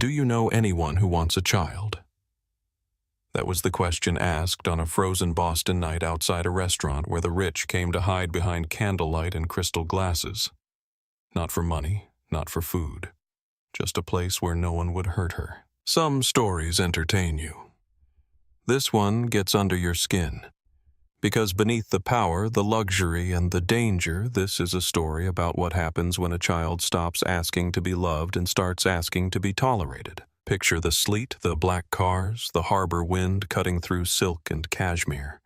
Do you know anyone who wants a child? That was the question asked on a frozen Boston night outside a restaurant where the rich came to hide behind candlelight and crystal glasses. Not for money, not for food. Just a place where no one would hurt her. Some stories entertain you. This one gets under your skin. Because beneath the power, the luxury, and the danger, this is a story about what happens when a child stops asking to be loved and starts asking to be tolerated. Picture the sleet, the black cars, the harbor wind cutting through silk and cashmere,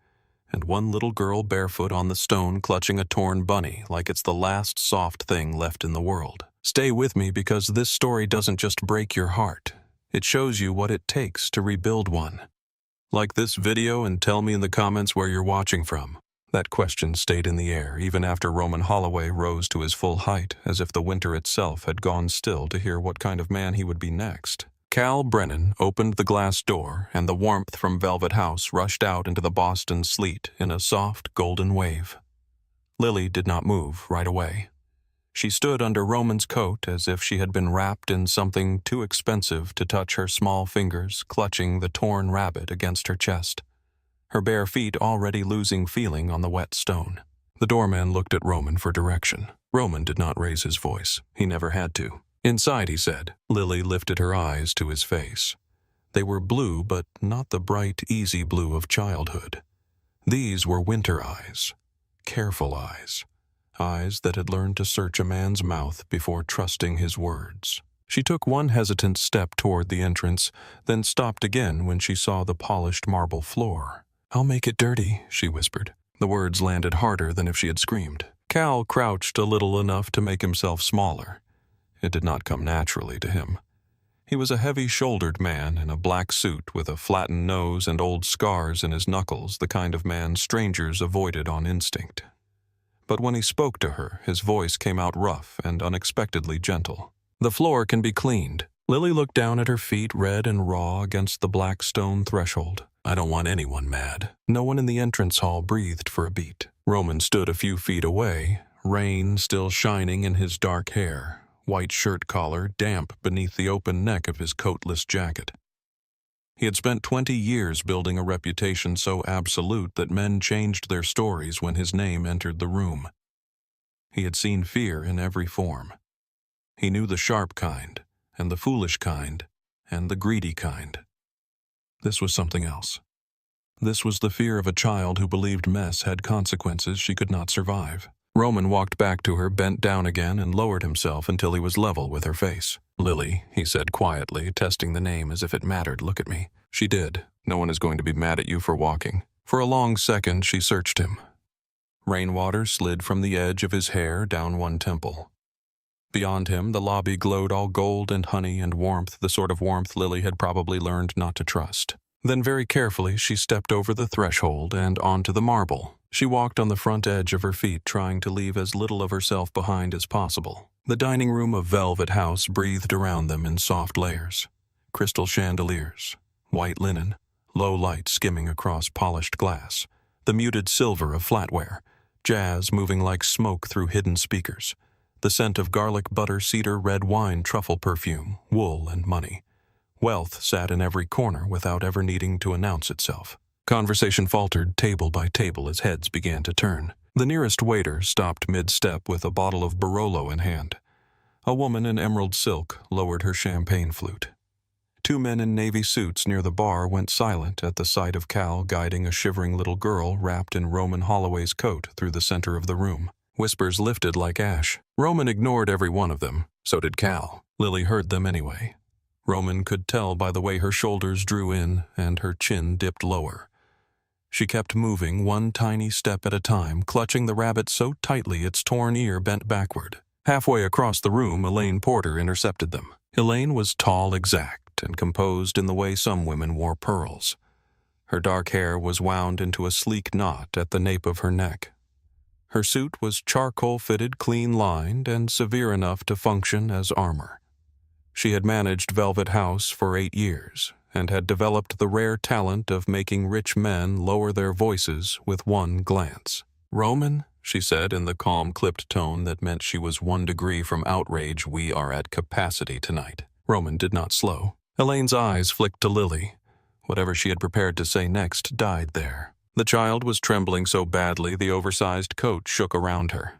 and one little girl barefoot on the stone clutching a torn bunny like it's the last soft thing left in the world. Stay with me because this story doesn't just break your heart. It shows you what it takes to rebuild one. Like this video and tell me in the comments where you're watching from. That question stayed in the air even after Roman Holloway rose to his full height, as if the winter itself had gone still to hear what kind of man he would be next. Cal Brennan opened the glass door, and the warmth from Velvet House rushed out into the Boston sleet in a soft, golden wave. Lily did not move right away. She stood under Roman's coat as if she had been wrapped in something too expensive to touch her small fingers, clutching the torn rabbit against her chest, her bare feet already losing feeling on the wet stone. The doorman looked at Roman for direction. Roman did not raise his voice. He never had to. Inside, he said. Lily lifted her eyes to his face. They were blue, but not the bright, easy blue of childhood. These were winter eyes, careful eyes. Eyes that had learned to search a man's mouth before trusting his words. She took one hesitant step toward the entrance, then stopped again when she saw the polished marble floor. "I'll make it dirty," she whispered. The words landed harder than if she had screamed. Cal crouched a little enough to make himself smaller. It did not come naturally to him. He was a heavy-shouldered man in a black suit with a flattened nose and old scars in his knuckles, the kind of man strangers avoided on instinct. But when he spoke to her, his voice came out rough and unexpectedly gentle. "The floor can be cleaned." Lily looked down at her feet, red and raw against the black stone threshold. "I don't want anyone mad." No one in the entrance hall breathed for a beat. Roman stood a few feet away, rain still shining in his dark hair, white shirt collar damp beneath the open neck of his coatless jacket. He had spent 20 years building a reputation so absolute that men changed their stories when his name entered the room. He had seen fear in every form. He knew the sharp kind, and the foolish kind, and the greedy kind. This was something else. This was the fear of a child who believed mess had consequences she could not survive. Roman walked back to her, bent down again, and lowered himself until he was level with her face. "Lily," he said quietly, testing the name as if it mattered. "Look at me." She did. "No one is going to be mad at you for walking." For a long second, she searched him. Rainwater slid from the edge of his hair down one temple. Beyond him, the lobby glowed all gold and honey and warmth, the sort of warmth Lily had probably learned not to trust. Then very carefully, she stepped over the threshold and onto the marble. She walked on the front edge of her feet, trying to leave as little of herself behind as possible. The dining room of Velvet House breathed around them in soft layers. Crystal chandeliers, white linen, low light skimming across polished glass, the muted silver of flatware, jazz moving like smoke through hidden speakers, the scent of garlic butter, cedar, red wine, truffle perfume, wool, and money. Wealth sat in every corner without ever needing to announce itself. Conversation faltered table by table as heads began to turn. The nearest waiter stopped mid-step with a bottle of Barolo in hand. A woman in emerald silk lowered her champagne flute. Two men in navy suits near the bar went silent at the sight of Cal guiding a shivering little girl wrapped in Roman Holloway's coat through the center of the room. Whispers lifted like ash. Roman ignored every one of them. So did Cal. Lily heard them anyway. Roman could tell by the way her shoulders drew in and her chin dipped lower. She kept moving one tiny step at a time, clutching the rabbit so tightly its torn ear bent backward. Halfway across the room, Elaine Porter intercepted them. Elaine was tall, exact, and composed in the way some women wore pearls. Her dark hair was wound into a sleek knot at the nape of her neck. Her suit was charcoal-fitted, clean-lined, and severe enough to function as armor. She had managed Velvet House for 8 years, and had developed the rare talent of making rich men lower their voices with one glance. "Roman," she said in the calm, clipped tone that meant she was 1 degree from outrage, "we are at capacity tonight." Roman did not slow. Elaine's eyes flicked to Lily. Whatever she had prepared to say next died there. The child was trembling so badly the oversized coat shook around her.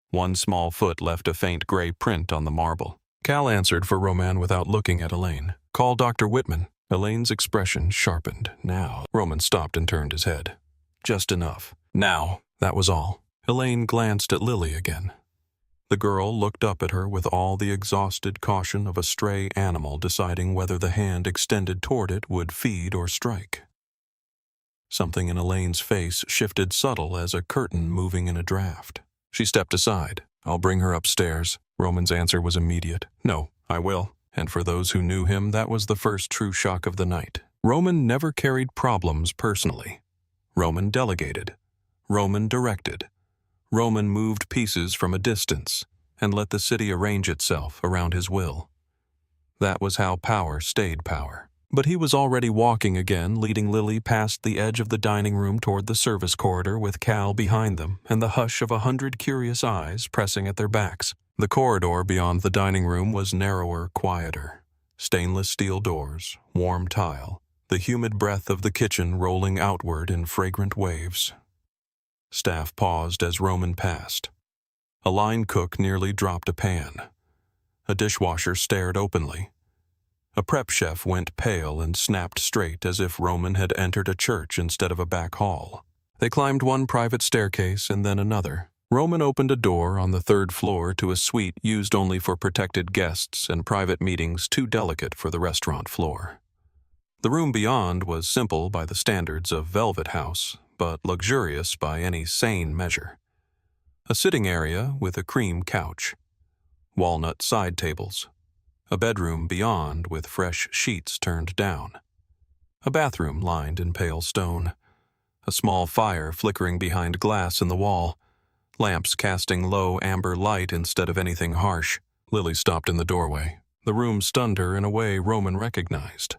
One small foot left a faint gray print on the marble. Cal answered for Roman without looking at Elaine. "Call Dr. Whitman." Elaine's expression sharpened. "Now." Roman stopped and turned his head. "Just enough. Now." That was all. Elaine glanced at Lily again. The girl looked up at her with all the exhausted caution of a stray animal deciding whether the hand extended toward it would feed or strike. Something in Elaine's face shifted subtle as a curtain moving in a draft. She stepped aside. "I'll bring her upstairs." Roman's answer was immediate. "No, I will." And for those who knew him, that was the first true shock of the night. Roman never carried problems personally. Roman delegated. Roman directed. Roman moved pieces from a distance and let the city arrange itself around his will. That was how power stayed power. But he was already walking again, leading Lily past the edge of the dining room toward the service corridor with Cal behind them and the hush of 100 curious eyes pressing at their backs. The corridor beyond the dining room was narrower, quieter. Stainless steel doors, warm tile, the humid breath of the kitchen rolling outward in fragrant waves. Staff paused as Roman passed. A line cook nearly dropped a pan. A dishwasher stared openly. A prep chef went pale and snapped straight as if Roman had entered a church instead of a back hall. They climbed one private staircase and then another. Roman opened a door on the 3rd floor to a suite used only for protected guests and private meetings too delicate for the restaurant floor. The room beyond was simple by the standards of Velvet House, but luxurious by any sane measure. A sitting area with a cream couch. Walnut side tables. A bedroom beyond with fresh sheets turned down. A bathroom lined in pale stone. A small fire flickering behind glass in the wall. Lamps casting low amber light instead of anything harsh. Lily stopped in the doorway. The room stunned her in a way Roman recognized.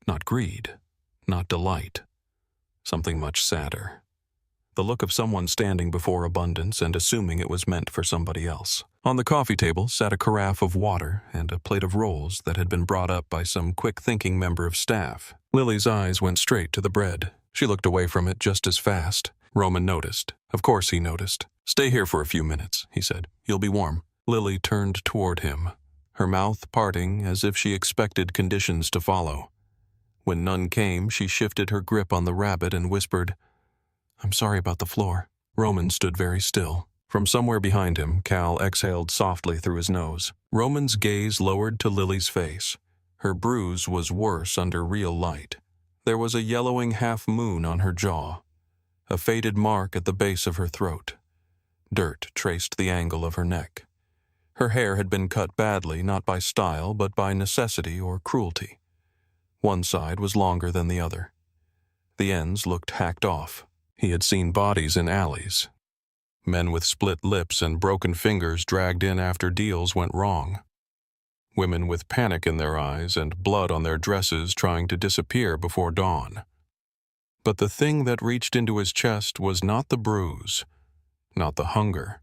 Not greed. Not delight. Something much sadder. The look of someone standing before abundance and assuming it was meant for somebody else. On the coffee table sat a carafe of water and a plate of rolls that had been brought up by some quick-thinking member of staff. Lily's eyes went straight to the bread. She looked away from it just as fast. Roman noticed. Of course he noticed. "Stay here for a few minutes," he said. "You'll be warm." Lily turned toward him, her mouth parting as if she expected conditions to follow. When none came, she shifted her grip on the rabbit and whispered, "I'm sorry about the floor." Roman stood very still. From somewhere behind him, Cal exhaled softly through his nose. Roman's gaze lowered to Lily's face. Her bruise was worse under real light. There was a yellowing half-moon on her jaw, a faded mark at the base of her throat. Dirt traced the angle of her neck. Her hair had been cut badly, not by style, but by necessity or cruelty. One side was longer than the other. The ends looked hacked off. He had seen bodies in alleys. Men with split lips and broken fingers dragged in after deals went wrong. Women with panic in their eyes and blood on their dresses trying to disappear before dawn. But the thing that reached into his chest was not the bruise, not the hunger,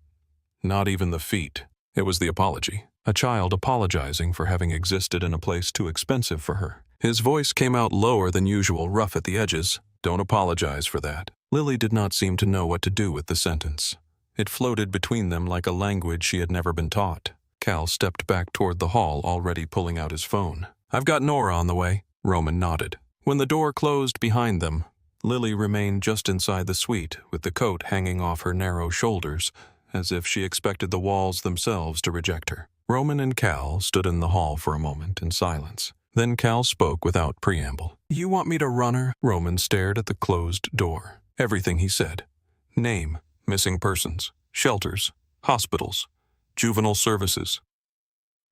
not even the feet. It was the apology. A child apologizing for having existed in a place too expensive for her. His voice came out lower than usual, rough at the edges. "Don't apologize for that." Lily did not seem to know what to do with the sentence. It floated between them like a language she had never been taught. Cal stepped back toward the hall, already pulling out his phone. "I've got Nora on the way." Roman nodded. When the door closed behind them, Lily remained just inside the suite, with the coat hanging off her narrow shoulders, as if she expected the walls themselves to reject her. Roman and Cal stood in the hall for a moment in silence. Then Cal spoke without preamble. "You want me to run her?" Roman stared at the closed door. Everything he said. Name, missing persons, shelters, hospitals, juvenile services.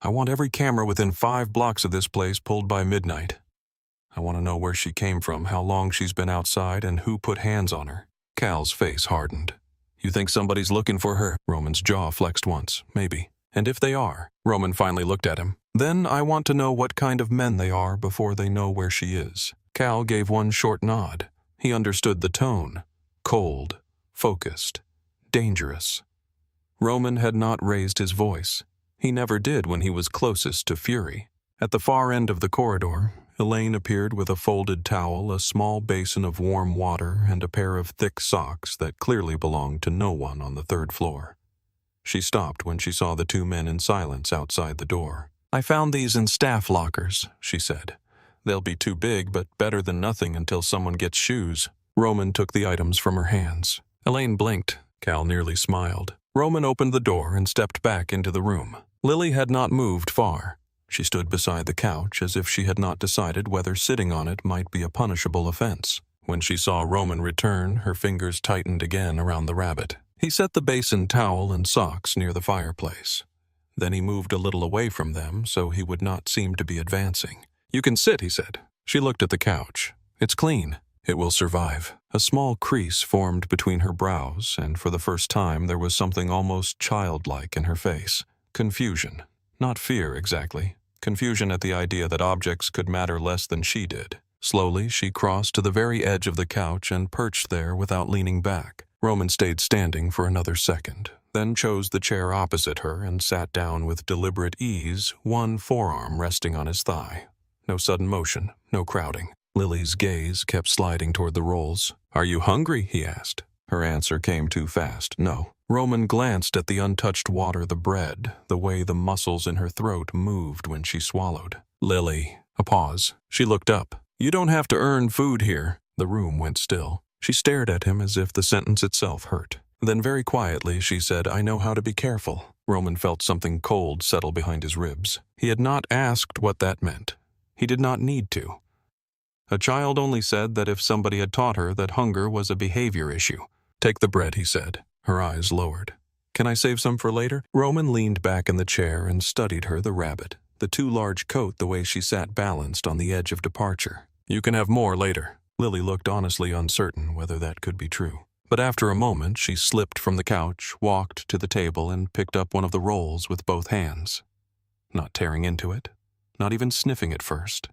"I want every camera within 5 blocks of this place pulled by midnight. I want to know where she came from, how long she's been outside, and who put hands on her." Cal's face hardened. "You think somebody's looking for her?" Roman's jaw flexed once. "Maybe. And if they are," Roman finally looked at him, "then I want to know what kind of men they are before they know where she is." Cal gave one short nod. He understood the tone. Cold, focused, dangerous. Roman had not raised his voice. He never did when he was closest to fury. At the far end of the corridor, Elaine appeared with a folded towel, a small basin of warm water, and a pair of thick socks that clearly belonged to no one on the third floor. She stopped when she saw the two men in silence outside the door. "I found these in staff lockers," she said. "They'll be too big, but better than nothing until someone gets shoes." Roman took the items from her hands. Elaine blinked. Cal nearly smiled. Roman opened the door and stepped back into the room. Lily had not moved far. She stood beside the couch as if she had not decided whether sitting on it might be a punishable offense. When she saw Roman return, her fingers tightened again around the rabbit. He set the basin towel and socks near the fireplace. Then he moved a little away from them so he would not seem to be advancing. "You can sit," he said. She looked at the couch. "It's clean. It will survive." A small crease formed between her brows, and for the first time there was something almost childlike in her face. Confusion. Not fear, exactly. Confusion at the idea that objects could matter less than she did. Slowly, she crossed to the very edge of the couch and perched there without leaning back. Roman stayed standing for another second, then chose the chair opposite her and sat down with deliberate ease, one forearm resting on his thigh. No sudden motion, no crowding. Lily's gaze kept sliding toward the rolls. "Are you hungry?" he asked. Her answer came too fast. "No." Roman glanced at the untouched water, the bread, the way the muscles in her throat moved when she swallowed. "Lily." A pause. She looked up. "You don't have to earn food here." The room went still. She stared at him as if the sentence itself hurt. Then very quietly she said, "I know how to be careful." Roman felt something cold settle behind his ribs. He had not asked what that meant. He did not need to. A child only said that if somebody had taught her that hunger was a behavior issue. "Take the bread," he said. Her eyes lowered. "Can I save some for later?" Roman leaned back in the chair and studied her, the rabbit, the too large coat, the way she sat balanced on the edge of departure. "You can have more later." Lily looked honestly uncertain whether that could be true. But after a moment, she slipped from the couch, walked to the table, and picked up one of the rolls with both hands. Not tearing into it, not even sniffing it first.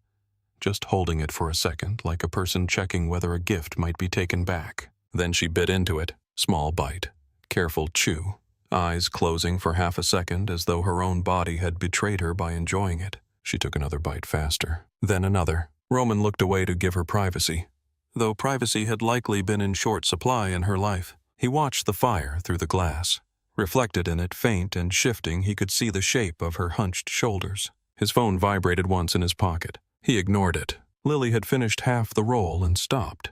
Just holding it for a second, like a person checking whether a gift might be taken back. Then she bit into it, small bite, careful chew, eyes closing for half a second as though her own body had betrayed her by enjoying it. She took another bite faster, then another. Roman looked away to give her privacy, though privacy had likely been in short supply in her life. He watched the fire through the glass. Reflected in it, faint and shifting, he could see the shape of her hunched shoulders. His phone vibrated once in his pocket. He ignored it. Lily had finished half the roll and stopped.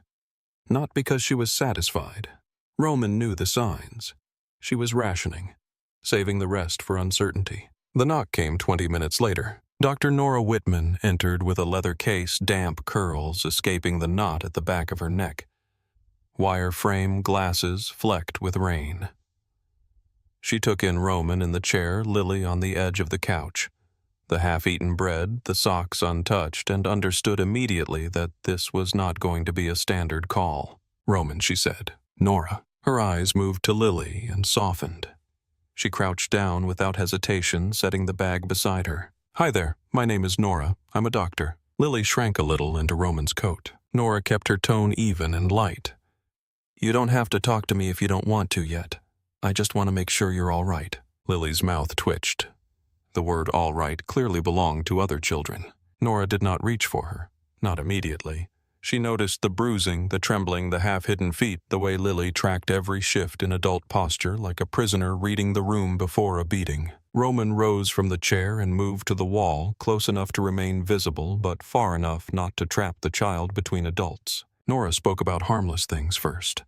Not because she was satisfied. Roman knew the signs. She was rationing, saving the rest for uncertainty. The knock came 20 minutes later. Dr. Nora Whitman entered with a leather case, damp curls escaping the knot at the back of her neck. Wire frame glasses flecked with rain. She took in Roman in the chair, Lily on the edge of the couch. The half-eaten bread, the socks untouched, and understood immediately that this was not going to be a standard call. "Roman," she said. "Nora." Her eyes moved to Lily and softened. She crouched down without hesitation, setting the bag beside her. "Hi there, my name is Nora. I'm a doctor." Lily shrank a little into Roman's coat. Nora kept her tone even and light. "You don't have to talk to me if you don't want to yet. I just want to make sure you're all right." Lily's mouth twitched. The word "all right" clearly belonged to other children. Nora did not reach for her, not immediately. She noticed the bruising, the trembling, the half-hidden feet, the way Lily tracked every shift in adult posture like a prisoner reading the room before a beating. Roman rose from the chair and moved to the wall, close enough to remain visible but far enough not to trap the child between adults. Nora spoke about harmless things first.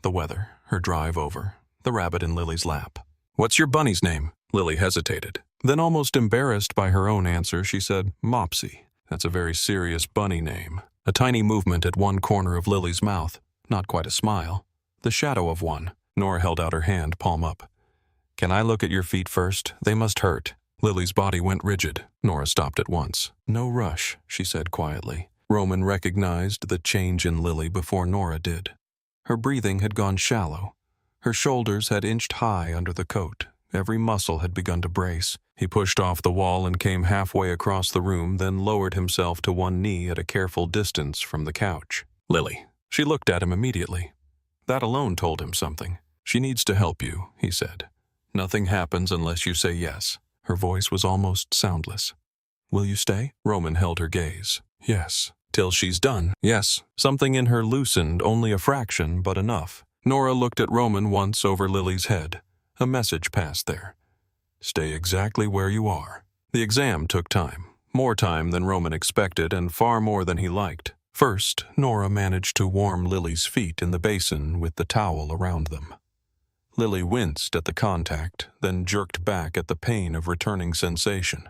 The weather, her drive over, the rabbit in Lily's lap. "What's your bunny's name?" Lily hesitated. Then, almost embarrassed by her own answer, she said, "Mopsy." "That's a very serious bunny name." A tiny movement at one corner of Lily's mouth. Not quite a smile. The shadow of one. Nora held out her hand, palm up. "Can I look at your feet first? They must hurt." Lily's body went rigid. Nora stopped at once. "No rush," she said quietly. Roman recognized the change in Lily before Nora did. Her breathing had gone shallow. Her shoulders had inched high under the coat. Every muscle had begun to brace. He pushed off the wall and came halfway across the room, then lowered himself to one knee at a careful distance from the couch. "Lily." She looked at him immediately. That alone told him something. "She needs to help you," he said. "Nothing happens unless you say yes." Her voice was almost soundless. Will you stay? Roman held her gaze. Yes. Till she's done. Yes. Something in her loosened, only a fraction, but enough. Nora looked at Roman once over Lily's head. A message passed there. Stay exactly where you are. The exam took time. More time than Roman expected and far more than he liked. First, Nora managed to warm Lily's feet in the basin with the towel around them. Lily winced at the contact, then jerked back at the pain of returning sensation.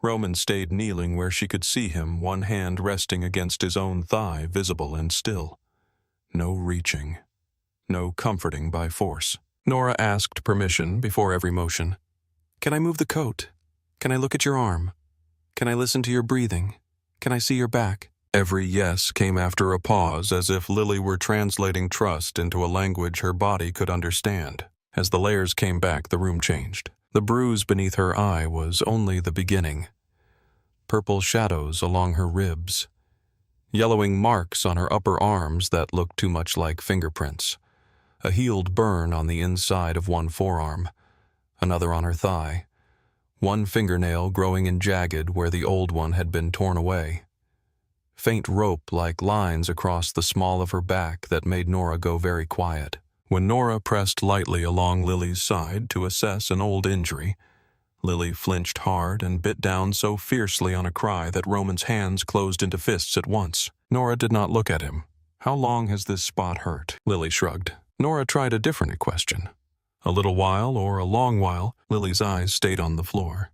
Roman stayed kneeling where she could see him, one hand resting against his own thigh, visible and still. No reaching. No comforting by force. Nora asked permission before every motion. Can I move the coat? Can I look at your arm? Can I listen to your breathing? Can I see your back? Every yes came after a pause, as if Lily were translating trust into a language her body could understand. As the layers came back, the room changed. The bruise beneath her eye was only the beginning. Purple shadows along her ribs. Yellowing marks on her upper arms that looked too much like fingerprints. A healed burn on the inside of one forearm. Another on her thigh. One fingernail growing in jagged where the old one had been torn away. Faint rope-like lines across the small of her back that made Nora go very quiet. When Nora pressed lightly along Lily's side to assess an old injury, Lily flinched hard and bit down so fiercely on a cry that Roman's hands closed into fists at once. Nora did not look at him. How long has this spot hurt? Lily shrugged. Nora tried a different question. A little while or a long while, Lily's eyes stayed on the floor.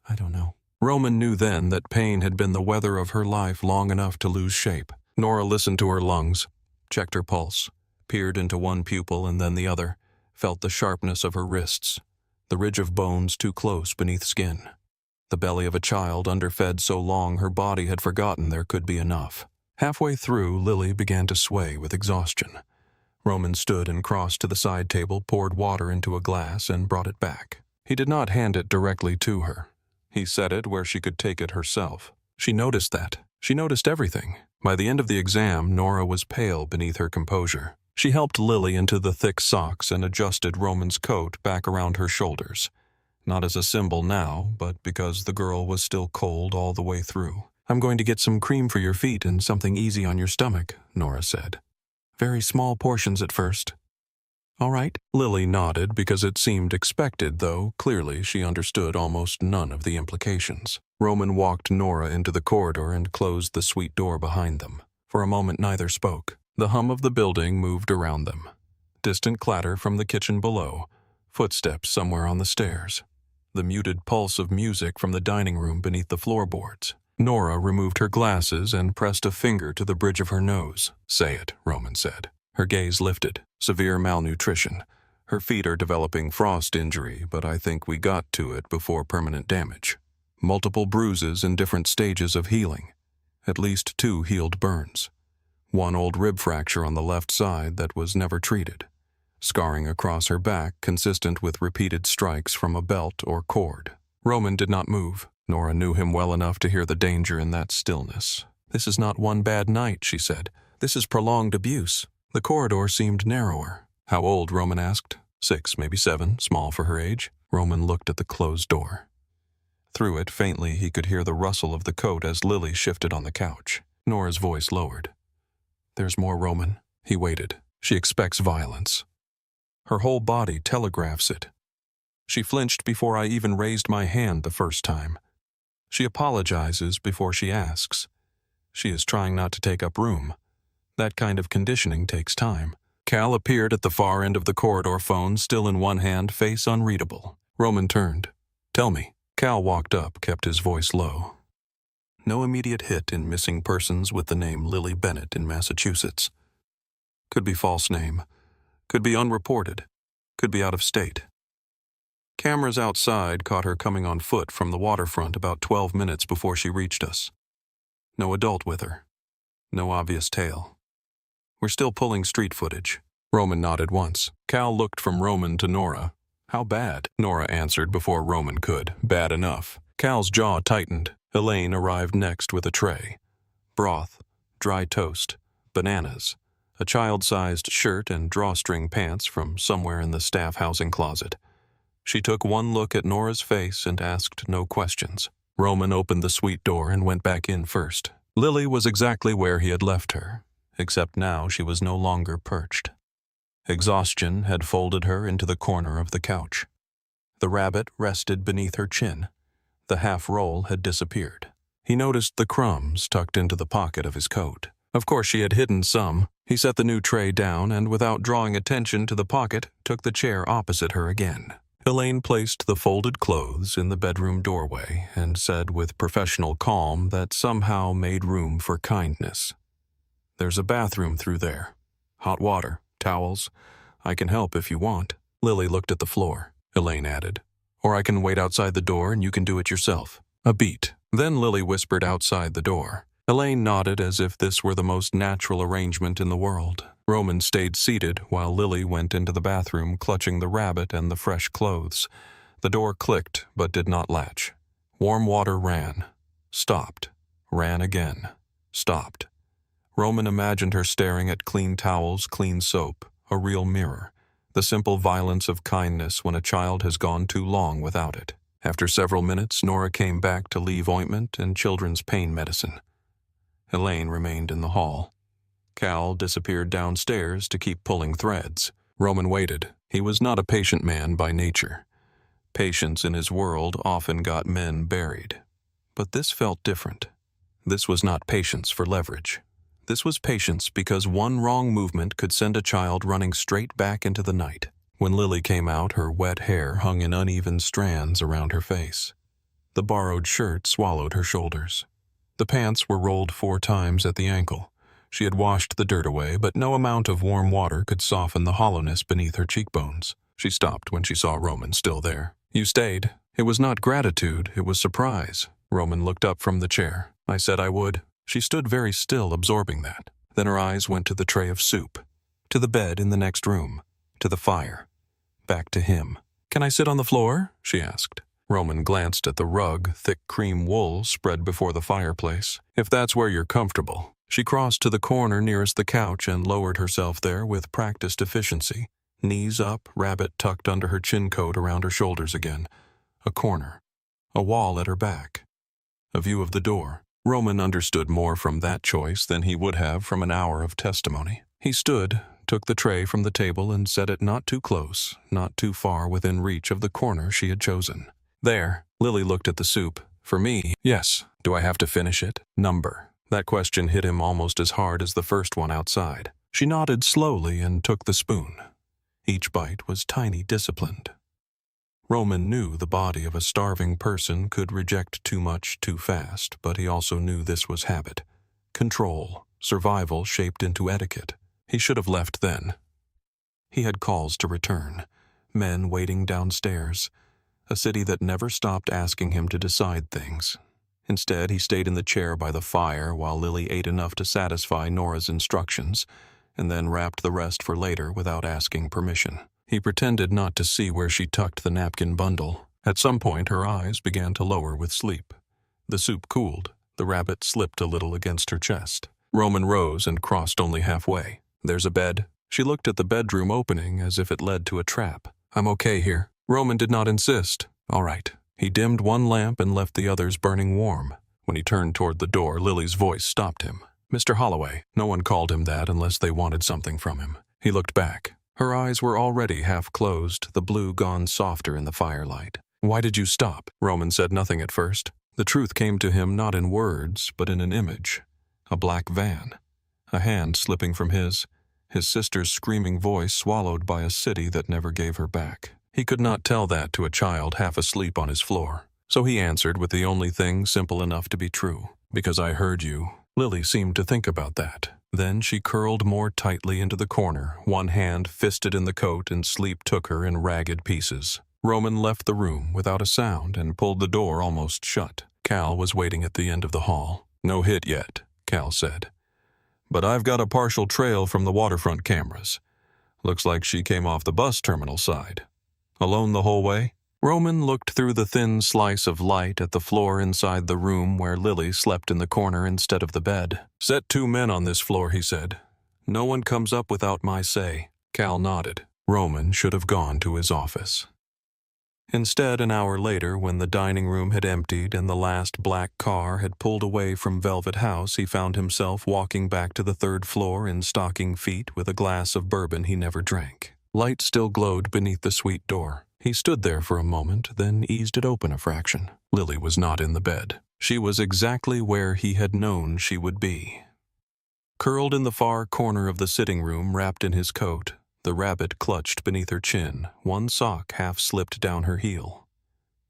I don't know. Roman knew then that pain had been the weather of her life long enough to lose shape. Nora listened to her lungs, checked her pulse, peered into one pupil and then the other, felt the sharpness of her wrists, the ridge of bones too close beneath skin. The belly of a child underfed so long her body had forgotten there could be enough. Halfway through, Lily began to sway with exhaustion. Roman stood and crossed to the side table, poured water into a glass, and brought it back. He did not hand it directly to her. He set it where she could take it herself. She noticed that. She noticed everything. By the end of the exam, Nora was pale beneath her composure. She helped Lily into the thick socks and adjusted Roman's coat back around her shoulders. Not as a symbol now, but because the girl was still cold all the way through. I'm going to get some cream for your feet and something easy on your stomach, Nora said. Very small portions at first. All right. Lily nodded because it seemed expected, though clearly she understood almost none of the implications. Roman walked Nora into the corridor and closed the suite door behind them. For a moment neither spoke. The hum of the building moved around them. Distant clatter from the kitchen below, footsteps somewhere on the stairs. The muted pulse of music from the dining room beneath the floorboards. Nora removed her glasses and pressed a finger to the bridge of her nose. Say it, Roman said. Her gaze lifted. Severe malnutrition. Her feet are developing frost injury, but I think we got to it before permanent damage. Multiple bruises in different stages of healing. At least 2 healed burns. One old rib fracture on the left side that was never treated. Scarring across her back consistent with repeated strikes from a belt or cord. Roman did not move. Nora knew him well enough to hear the danger in that stillness. This is not one bad night, she said. This is prolonged abuse. The corridor seemed narrower. How old, Roman asked. 6, maybe 7, small for her age. Roman looked at the closed door. Through it, faintly, he could hear the rustle of the coat as Lily shifted on the couch. Nora's voice lowered. There's more, Roman. He waited. She expects violence. Her whole body telegraphs it. She flinched before I even raised my hand the first time. She apologizes before she asks. She is trying not to take up room. That kind of conditioning takes time. Cal appeared at the far end of the corridor, phone still in one hand, face unreadable. Roman turned. Tell me. Cal walked up, kept his voice low. No immediate hit in missing persons with the name Lily Bennett in Massachusetts. Could be false name. Could be unreported. Could be out of state. Cameras outside caught her coming on foot from the waterfront about 12 minutes before she reached us. No adult with her. No obvious tail. We're still pulling street footage. Roman nodded once. Cal looked from Roman to Nora. How bad? Nora answered before Roman could. Bad enough. Cal's jaw tightened. Elaine arrived next with a tray. Broth, dry toast, bananas, a child-sized shirt and drawstring pants from somewhere in the staff housing closet. She took one look at Nora's face and asked no questions. Roman opened the suite door and went back in first. Lily was exactly where he had left her, except now she was no longer perched. Exhaustion had folded her into the corner of the couch. The rabbit rested beneath her chin. The half-roll had disappeared. He noticed the crumbs tucked into the pocket of his coat. Of course she had hidden some. He set the new tray down and, without drawing attention to the pocket, took the chair opposite her again. Elaine placed the folded clothes in the bedroom doorway and said with professional calm that somehow made room for kindness. "There's a bathroom through there. Hot water, towels. I can help if you want." Lily looked at the floor. Elaine added, "Or I can wait outside the door and you can do it yourself." A beat. Then Lily whispered outside the door. Elaine nodded as if this were the most natural arrangement in the world. Roman stayed seated while Lily went into the bathroom clutching the rabbit and the fresh clothes. The door clicked but did not latch. Warm water ran. Stopped. Ran again. Stopped. Roman imagined her staring at clean towels, clean soap, a real mirror. The simple violence of kindness when a child has gone too long without it. After several minutes, Nora came back to leave ointment and children's pain medicine. Elaine remained in the hall. Cal disappeared downstairs to keep pulling threads. Roman waited. He was not a patient man by nature. Patience in his world often got men buried. But this felt different. This was not patience for leverage. This was patience because one wrong movement could send a child running straight back into the night. When Lily came out, her wet hair hung in uneven strands around her face. The borrowed shirt swallowed her shoulders. The pants were rolled 4 times at the ankle. She had washed the dirt away, but no amount of warm water could soften the hollowness beneath her cheekbones. She stopped when she saw Roman still there. "You stayed." It was not gratitude, it was surprise. Roman looked up from the chair. "I said I would." She stood very still, absorbing that. Then her eyes went to the tray of soup, to the bed in the next room, to the fire, back to him. "Can I sit on the floor?" she asked. Roman glanced at the rug, thick cream wool spread before the fireplace. "If that's where you're comfortable." She crossed to the corner nearest the couch and lowered herself there with practiced efficiency. Knees up, rabbit tucked under her chin coat around her shoulders again. A corner. A wall at her back. A view of the door. Roman understood more from that choice than he would have from an hour of testimony. He stood, took the tray from the table and set it not too close, not too far within reach of the corner she had chosen. "There." Lily looked at the soup. "For me?" "Yes." "Do I have to finish it?" "Number." That question hit him almost as hard as the first one outside. She nodded slowly and took the spoon. Each bite was tiny, disciplined. Roman knew the body of a starving person could reject too much too fast, but he also knew this was habit. Control, survival shaped into etiquette. He should have left then. He had calls to return. Men waiting downstairs. A city that never stopped asking him to decide things. Instead, he stayed in the chair by the fire while Lily ate enough to satisfy Nora's instructions, and then wrapped the rest for later without asking permission. He pretended not to see where she tucked the napkin bundle. At some point, her eyes began to lower with sleep. The soup cooled. The rabbit slipped a little against her chest. Roman rose and crossed only halfway. "There's a bed." She looked at the bedroom opening as if it led to a trap. "I'm okay here." Roman did not insist. "All right." He dimmed one lamp and left the others burning warm. When he turned toward the door, Lily's voice stopped him. "Mr. Holloway." No one called him that unless they wanted something from him. He looked back. Her eyes were already half closed, the blue gone softer in the firelight. "Why did you stop?" Roman said nothing at first. The truth came to him not in words, but in an image. A black van. A hand slipping from his sister's screaming voice swallowed by a city that never gave her back. He could not tell that to a child half asleep on his floor. So he answered with the only thing simple enough to be true. "Because I heard you." Lily seemed to think about that. Then she curled more tightly into the corner, one hand fisted in the coat, and sleep took her in ragged pieces. Roman left the room without a sound and pulled the door almost shut. Cal was waiting at the end of the hall. "No hit yet," Cal said. "But I've got a partial trail from the waterfront cameras. Looks like she came off the bus terminal side." "Alone the whole way?" Roman looked through the thin slice of light at the floor inside the room where Lily slept in the corner instead of the bed. "Set 2 men on this floor," he said. "No one comes up without my say." Cal nodded. Roman should have gone to his office. Instead, an hour later, when the dining room had emptied and the last black car had pulled away from Velvet House, he found himself walking back to the third floor in stocking feet with a glass of bourbon he never drank. Light still glowed beneath the suite door. He stood there for a moment, then eased it open a fraction. Lily was not in the bed. She was exactly where he had known she would be. Curled in the far corner of the sitting room, wrapped in his coat, the rabbit clutched beneath her chin, one sock half slipped down her heel.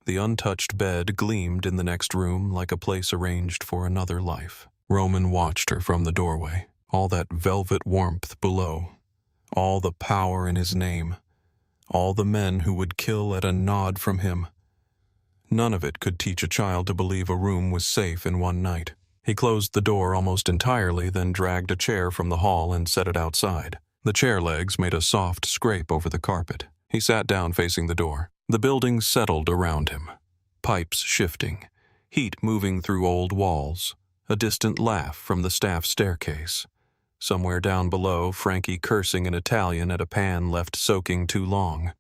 The untouched bed gleamed in the next room like a place arranged for another life. Roman watched her from the doorway, all that velvet warmth below, all the power in his name, all the men who would kill at a nod from him. None of it could teach a child to believe a room was safe in one night. He closed the door almost entirely, then dragged a chair from the hall and set it outside. The chair legs made a soft scrape over the carpet. He sat down facing the door. The building settled around him. Pipes shifting, heat moving through old walls, a distant laugh from the staff staircase. Somewhere down below, Frankie cursing in Italian at a pan left soaking too long.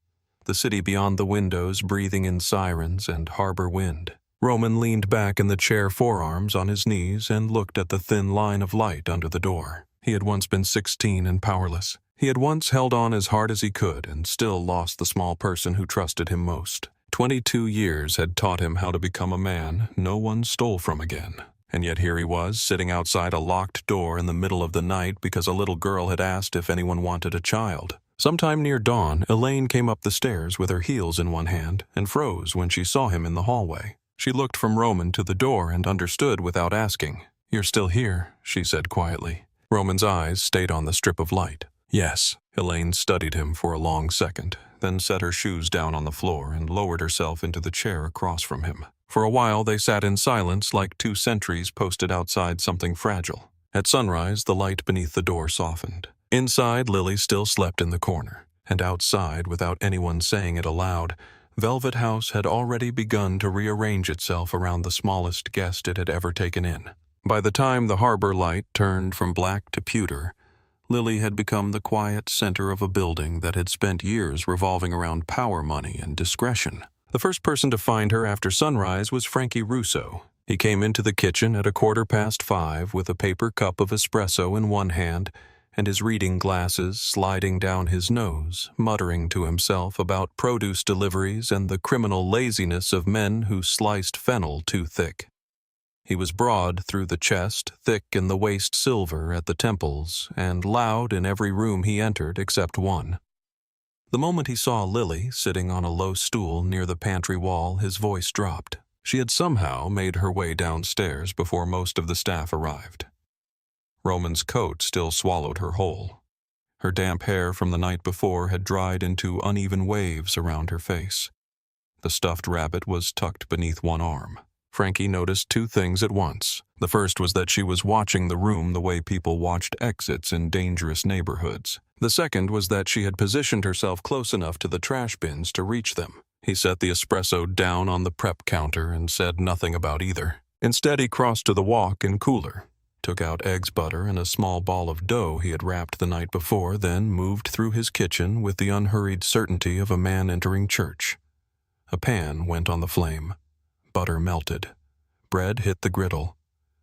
The city beyond the windows breathing in sirens and harbor wind. Roman leaned back in the chair, forearms on his knees, and looked at the thin line of light under the door. He had once been 16 and powerless. He had once held on as hard as he could and still lost the small person who trusted him most. 22 years had taught him how to become a man no one stole from again. And yet here he was, sitting outside a locked door in the middle of the night because a little girl had asked if anyone wanted a child. Sometime near dawn, Elaine came up the stairs with her heels in one hand and froze when she saw him in the hallway. She looked from Roman to the door and understood without asking. "You're still here," she said quietly. Roman's eyes stayed on the strip of light. "Yes." Elaine studied him for a long second, then set her shoes down on the floor and lowered herself into the chair across from him. For a while they sat in silence like two sentries posted outside something fragile. At sunrise, the light beneath the door softened. Inside, Lily still slept in the corner, and outside, without anyone saying it aloud, Velvet House had already begun to rearrange itself around the smallest guest it had ever taken in. By the time the harbor light turned from black to pewter, Lily had become the quiet center of a building that had spent years revolving around power, money, and discretion. The first person to find her after sunrise was Frankie Russo. He came into the kitchen at 5:15 with a paper cup of espresso in one hand and his reading glasses sliding down his nose, muttering to himself about produce deliveries and the criminal laziness of men who sliced fennel too thick. He was broad through the chest, thick in the waist silver at the temples, and loud in every room he entered except one. The moment he saw Lily sitting on a low stool near the pantry wall, his voice dropped. She had somehow made her way downstairs before most of the staff arrived. Roman's coat still swallowed her whole. Her damp hair from the night before had dried into uneven waves around her face. The stuffed rabbit was tucked beneath one arm. Frankie noticed two things at once. The first was that she was watching the room the way people watched exits in dangerous neighborhoods. The second was that she had positioned herself close enough to the trash bins to reach them. He set the espresso down on the prep counter and said nothing about either. Instead, he crossed to the walk-in cooler, took out eggs, butter, and a small ball of dough he had wrapped the night before, then moved through his kitchen with the unhurried certainty of a man entering church. A pan went on the flame. Butter melted. Bread hit the griddle.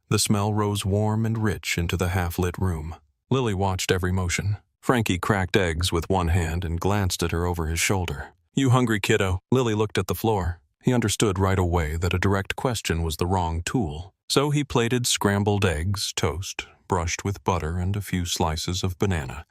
The smell rose warm and rich into the half-lit room. Lily watched every motion. Frankie cracked eggs with one hand and glanced at her over his shoulder. "You hungry, kiddo?" Lily looked at the floor. He understood right away that a direct question was the wrong tool. So he plated scrambled eggs, toast, brushed with butter and a few slices of banana.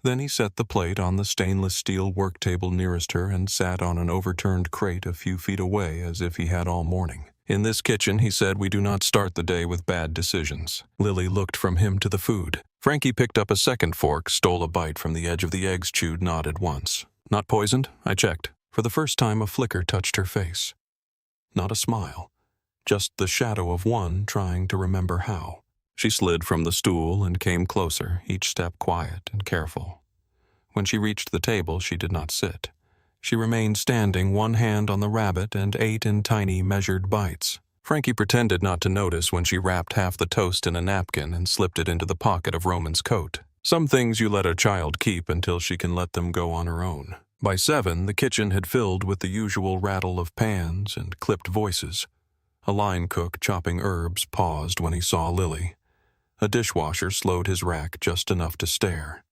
Then he set the plate on the stainless steel work table nearest her and sat on an overturned crate a few feet away as if he had all morning. "In this kitchen," he said, "we do not start the day with bad decisions." Lily looked from him to the food. Frankie picked up a second fork, stole a bite from the edge of the eggs, chewed, nodded once. "Not poisoned?" I checked. For the first time, a flicker touched her face. Not a smile. Just the shadow of one trying to remember how. She slid from the stool and came closer, each step quiet and careful. When she reached the table, she did not sit. She remained standing, one hand on the rabbit, and ate in tiny, measured bites. Frankie pretended not to notice when she wrapped half the toast in a napkin and slipped it into the pocket of Roman's coat. Some things you let a child keep until she can let them go on her own. By 7, the kitchen had filled with the usual rattle of pans and clipped voices. A line cook chopping herbs paused when he saw Lily. A dishwasher slowed his rack just enough to stare.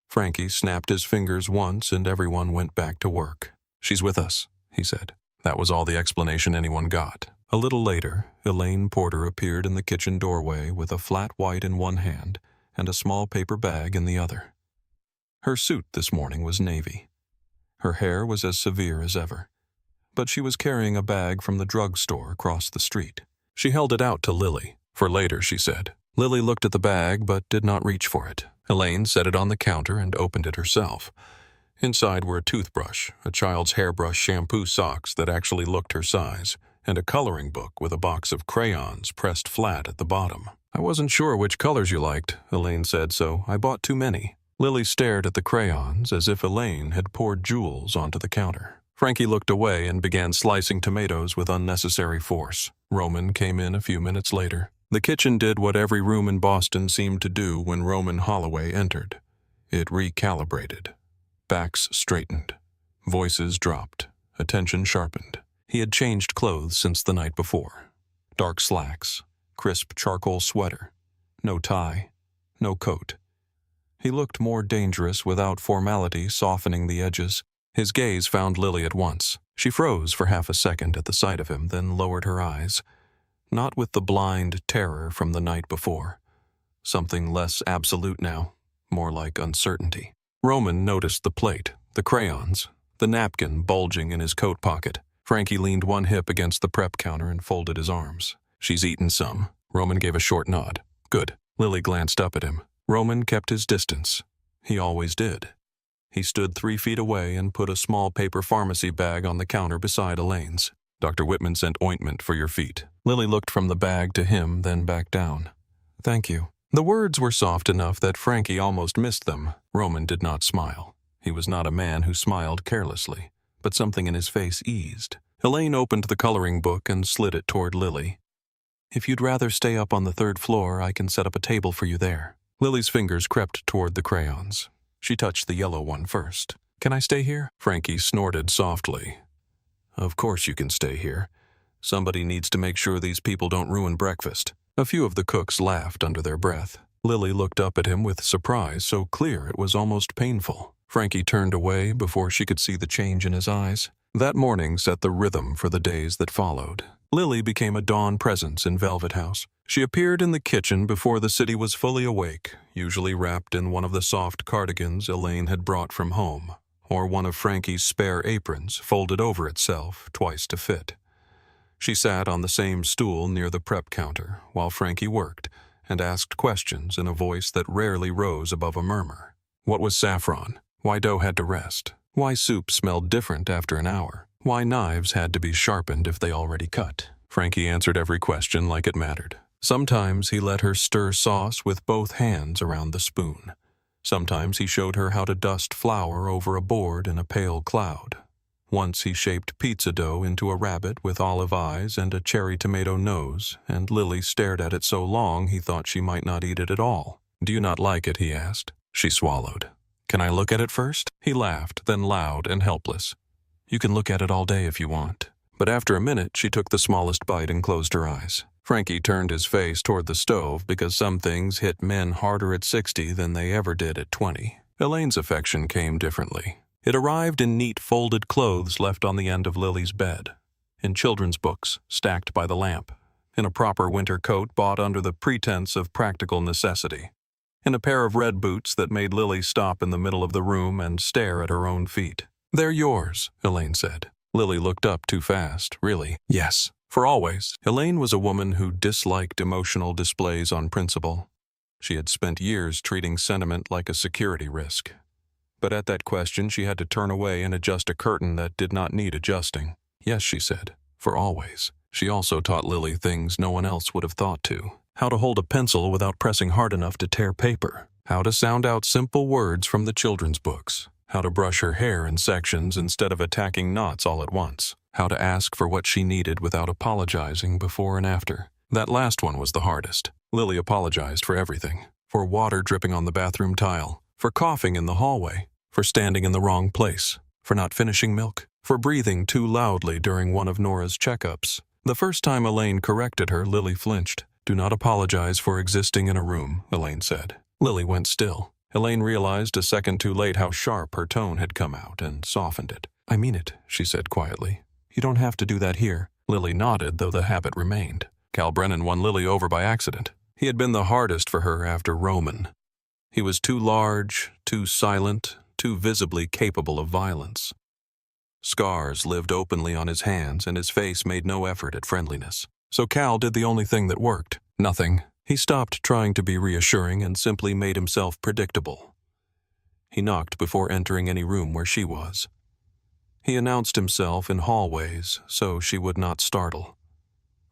Frankie snapped his fingers once and everyone went back to work. "She's with us," he said. That was all the explanation anyone got. A little later, Elaine Porter appeared in the kitchen doorway with a flat white in one hand and a small paper bag in the other. Her suit this morning was navy. Her hair was as severe as ever, but she was carrying a bag from the drugstore across the street. She held it out to Lily, for later, she said. Lily looked at the bag but did not reach for it. Elaine set it on the counter and opened it herself. Inside were a toothbrush, a child's hairbrush shampoo socks that actually looked her size, and a coloring book with a box of crayons pressed flat at the bottom. "I wasn't sure which colors you liked," Elaine said, "so I bought too many." Lily stared at the crayons as if Elaine had poured jewels onto the counter. Frankie looked away and began slicing tomatoes with unnecessary force. Roman came in a few minutes later. The kitchen did what every room in Boston seemed to do when Roman Holloway entered. It recalibrated. Backs straightened. Voices dropped. Attention sharpened. He had changed clothes since the night before. Dark slacks, crisp charcoal sweater, no tie, no coat. He looked more dangerous without formality softening the edges. His gaze found Lily at once. She froze for half a second at the sight of him, then lowered her eyes. Not with the blind terror from the night before. Something less absolute now, more like uncertainty. Roman noticed the plate, the crayons, the napkin bulging in his coat pocket. Frankie leaned one hip against the prep counter and folded his arms. "She's eaten some." Roman gave a short nod. "Good." Lily glanced up at him. Roman kept his distance. He always did. He stood 3 feet away and put a small paper pharmacy bag on the counter beside Elaine's. "Dr. Whitman sent ointment for your feet." Lily looked from the bag to him, then back down. "Thank you." The words were soft enough that Frankie almost missed them. Roman did not smile. He was not a man who smiled carelessly, but something in his face eased. Elaine opened the coloring book and slid it toward Lily. "If you'd rather stay up on the 3rd floor, I can set up a table for you there." Lily's fingers crept toward the crayons. She touched the yellow one first. "Can I stay here?" Frankie snorted softly. "Of course you can stay here. Somebody needs to make sure these people don't ruin breakfast." A few of the cooks laughed under their breath. Lily looked up at him with surprise so clear it was almost painful. Frankie turned away before she could see the change in his eyes. That morning set the rhythm for the days that followed. Lily became a dawn presence in Velvet House. She appeared in the kitchen before the city was fully awake, usually wrapped in one of the soft cardigans Elaine had brought from home, or one of Frankie's spare aprons folded over itself twice to fit. She sat on the same stool near the prep counter while Frankie worked and asked questions in a voice that rarely rose above a murmur. What was saffron? Why dough had to rest? Why soup smelled different after an hour? Why knives had to be sharpened if they already cut? Frankie answered every question like it mattered. Sometimes he let her stir sauce with both hands around the spoon. Sometimes he showed her how to dust flour over a board in a pale cloud. Once he shaped pizza dough into a rabbit with olive eyes and a cherry tomato nose, and Lily stared at it so long he thought she might not eat it at all. "Do you not like it?" he asked. She swallowed. "Can I look at it first?" He laughed, then loud and helpless. "You can look at it all day if you want." But after a minute, she took the smallest bite and closed her eyes. Frankie turned his face toward the stove because some things hit men harder at 60 than they ever did at 20. Elaine's affection came differently. It arrived in neat folded clothes left on the end of Lily's bed, in children's books stacked by the lamp, in a proper winter coat bought under the pretense of practical necessity, in a pair of red boots that made Lily stop in the middle of the room and stare at her own feet. "They're yours," Elaine said. Lily looked up too fast. "Really?" "Yes. For always." Elaine was a woman who disliked emotional displays on principle. She had spent years treating sentiment like a security risk. But at that question, she had to turn away and adjust a curtain that did not need adjusting. "Yes," she said, "for always." She also taught Lily things no one else would have thought to. How to hold a pencil without pressing hard enough to tear paper. How to sound out simple words from the children's books. How to brush her hair in sections instead of attacking knots all at once. How to ask for what she needed without apologizing before and after. That last one was the hardest. Lily apologized for everything. For water dripping on the bathroom tile. For coughing in the hallway. for standing in the wrong place, for not finishing milk, for breathing too loudly during one of Nora's checkups. The first time Elaine corrected her, Lily flinched. "Do not apologize for existing in a room," Elaine said. Lily went still. Elaine realized a second too late how sharp her tone had come out and softened it. "I mean it," she said quietly. "You don't have to do that here." Lily nodded, though the habit remained. Cal Brennan won Lily over by accident. He had been the hardest for her after Roman. He was too large, too silent, too visibly capable of violence. Scars lived openly on his hands, and his face made no effort at friendliness. So Cal did the only thing that worked. Nothing. He stopped trying to be reassuring and simply made himself predictable. He knocked before entering any room where she was. He announced himself in hallways so she would not startle.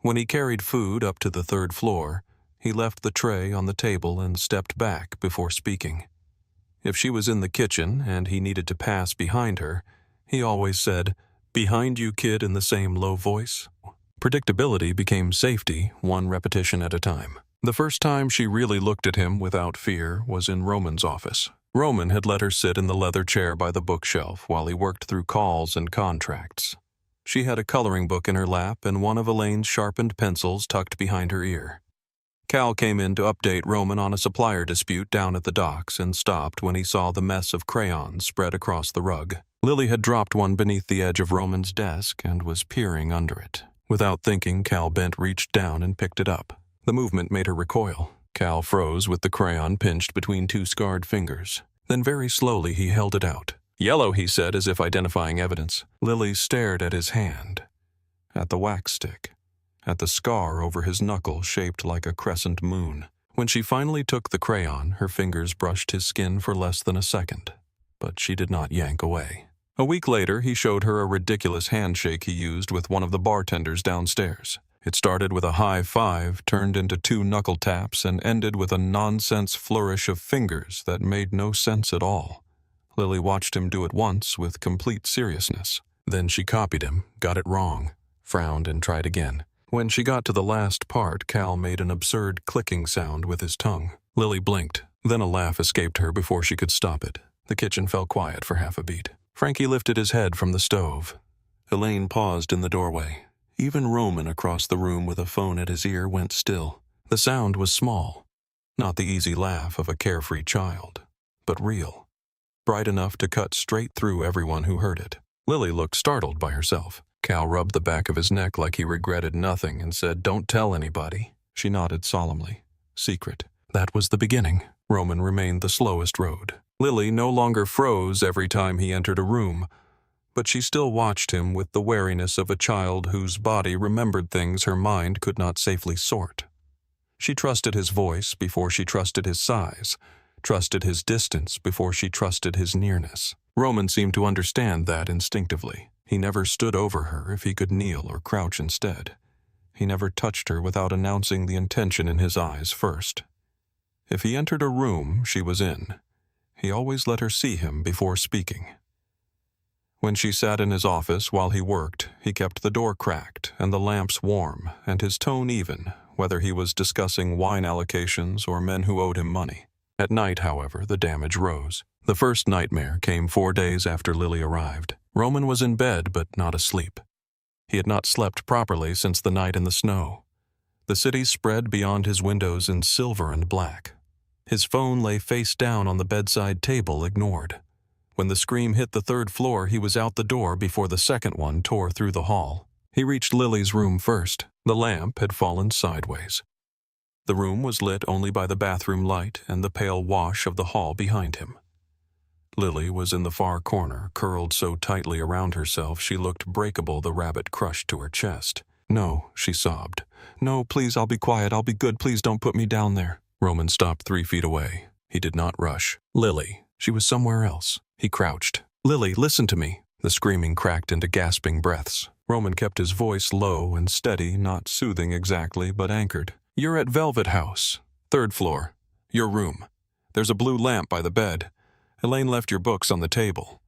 When he carried food up to the third floor, he left the tray on the table and stepped back before speaking. If she was in the kitchen and he needed to pass behind her, he always said, "Behind you, kid," in the same low voice. Predictability became safety, one repetition at a time. The first time she really looked at him without fear was in Roman's office. Roman had let her sit in the leather chair by the bookshelf while he worked through calls and contracts. She had a coloring book in her lap and one of Elaine's sharpened pencils tucked behind her ear. Cal came in to update Roman on a supplier dispute down at the docks and stopped when he saw the mess of crayons spread across the rug. Lily had dropped one beneath the edge of Roman's desk and was peering under it. Without thinking, Cal Bent reached down and picked it up. The movement made her recoil. Cal froze with the crayon pinched between two scarred fingers. Then very slowly he held it out. "Yellow," he said, as if identifying evidence. Lily stared at his hand, at the wax stick, at the scar over his knuckle shaped like a crescent moon. When she finally took the crayon, her fingers brushed his skin for less than a second, but she did not yank away. A week later, he showed her a ridiculous handshake he used with one of the bartenders downstairs. It started with a high five, turned into two knuckle taps, and ended with a nonsense flourish of fingers that made no sense at all. Lily watched him do it once with complete seriousness. Then she copied him, got it wrong, frowned, and tried again. When she got to the last part, Cal made an absurd clicking sound with his tongue. Lily blinked. Then a laugh escaped her before she could stop it. The kitchen fell quiet for half a beat. Frankie lifted his head from the stove. Elaine paused in the doorway. Even Roman across the room with a phone at his ear went still. The sound was small, not the easy laugh of a carefree child, but real, bright enough to cut straight through everyone who heard it. Lily looked startled by herself. Cal rubbed the back of his neck like he regretted nothing and said, "Don't tell anybody." She nodded solemnly. Secret. That was the beginning. Roman remained the slowest road. Lily no longer froze every time he entered a room, but she still watched him with the wariness of a child whose body remembered things her mind could not safely sort. She trusted his voice before she trusted his size, trusted his distance before she trusted his nearness. Roman seemed to understand that instinctively. He never stood over her if he could kneel or crouch instead. He never touched her without announcing the intention in his eyes first. If he entered a room she was in, he always let her see him before speaking. When she sat in his office while he worked, he kept the door cracked and the lamps warm and his tone even, whether he was discussing wine allocations or men who owed him money. At night, however, the damage rose. The first nightmare came 4 days after Lily arrived. Roman was in bed but not asleep. He had not slept properly since the night in the snow. The city spread beyond his windows in silver and black. His phone lay face down on the bedside table, ignored. When the scream hit the third floor, he was out the door before the second one tore through the hall. He reached Lily's room first. The lamp had fallen sideways. The room was lit only by the bathroom light and the pale wash of the hall behind him. Lily was in the far corner, curled so tightly around herself she looked breakable, the rabbit crushed to her chest. "No," she sobbed. "No, please, I'll be quiet, I'll be good, please don't put me down there." Roman stopped 3 feet away. He did not rush. Lily. She was somewhere else. He crouched. "Lily, listen to me." The screaming cracked into gasping breaths. Roman kept his voice low and steady, not soothing exactly, but anchored. "You're at Velvet House, 3rd floor. Your room. There's a blue lamp by the bed. Elaine left your books on the table.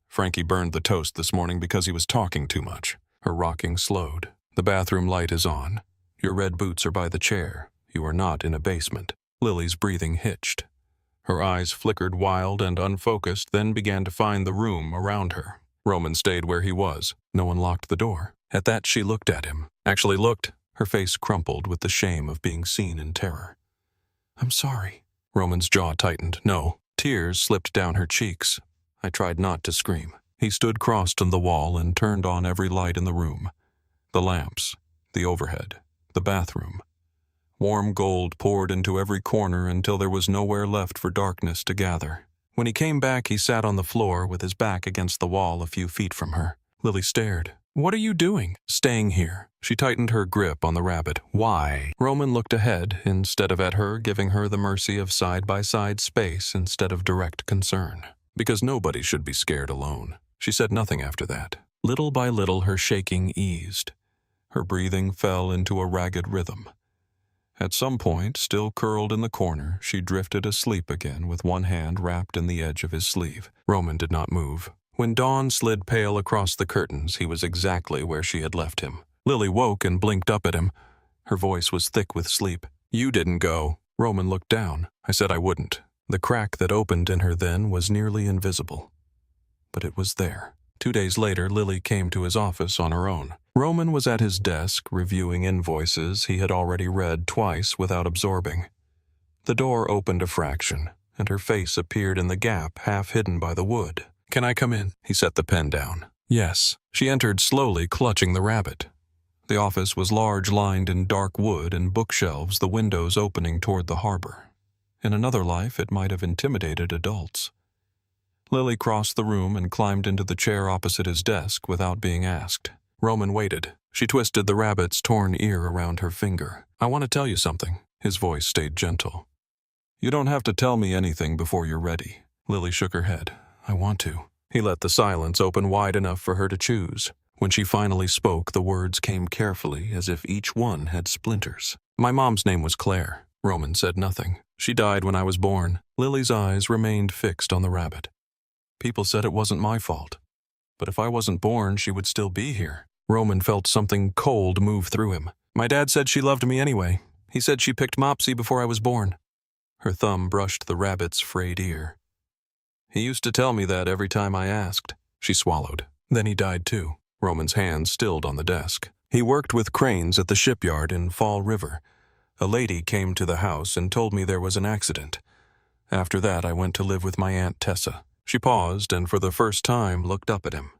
Frankie burned the toast this morning because he was talking too much." Her rocking slowed. "The bathroom light is on. Your red boots are by the chair. You are not in a basement." Lily's breathing hitched. Her eyes flickered wild and unfocused, then began to find the room around her. Roman stayed where he was. No one locked the door. At that, she looked at him. Actually looked. Her face crumpled with the shame of being seen in terror. "I'm sorry." Roman's jaw tightened. No. Tears slipped down her cheeks. I tried not to scream. He stood crossed on the wall and turned on every light in the room. The lamps, the overhead, the bathroom. Warm gold poured into every corner until there was nowhere left for darkness to gather. When he came back, he sat on the floor with his back against the wall a few feet from her. Lily stared. "What are you doing?" "Staying here." She tightened her grip on the rabbit. "Why?" Roman looked ahead instead of at her, giving her the mercy of side-by-side space instead of direct concern. "Because nobody should be scared alone." She said nothing after that. Little by little, her shaking eased. Her breathing fell into a ragged rhythm. At some point, still curled in the corner, she drifted asleep again with one hand wrapped in the edge of his sleeve. Roman did not move. When dawn slid pale across the curtains, he was exactly where she had left him. Lily woke and blinked up at him. Her voice was thick with sleep. "You didn't go." Roman looked down. "I said I wouldn't." The crack that opened in her then was nearly invisible. But it was there. 2 days later, Lily came to his office on her own. Roman was at his desk, reviewing invoices he had already read twice without absorbing. The door opened a fraction, and her face appeared in the gap half hidden by the wood. "Can I come in?" He set the pen down. "Yes." She entered slowly, clutching the rabbit. The office was large, lined in dark wood and bookshelves, the windows opening toward the harbor. In another life, it might have intimidated adults. Lily crossed the room and climbed into the chair opposite his desk without being asked. Roman waited. She twisted the rabbit's torn ear around her finger. "I want to tell you something." His voice stayed gentle. "You don't have to tell me anything before you're ready." Lily shook her head. "I want to." He let the silence open wide enough for her to choose. When she finally spoke, the words came carefully, as if each one had splinters. "My mom's name was Claire." Roman said nothing. "She died when I was born." Lily's eyes remained fixed on the rabbit. "People said it wasn't my fault. But if I wasn't born, she would still be here." Roman felt something cold move through him. "My dad said she loved me anyway. He said she picked Mopsy before I was born." Her thumb brushed the rabbit's frayed ear. "He used to tell me that every time I asked." She swallowed. "Then he died too." Roman's hand stilled on the desk. "He worked with cranes at the shipyard in Fall River. A lady came to the house and told me there was an accident. After that, I went to live with my Aunt Tessa." She paused and for the first time looked up at him.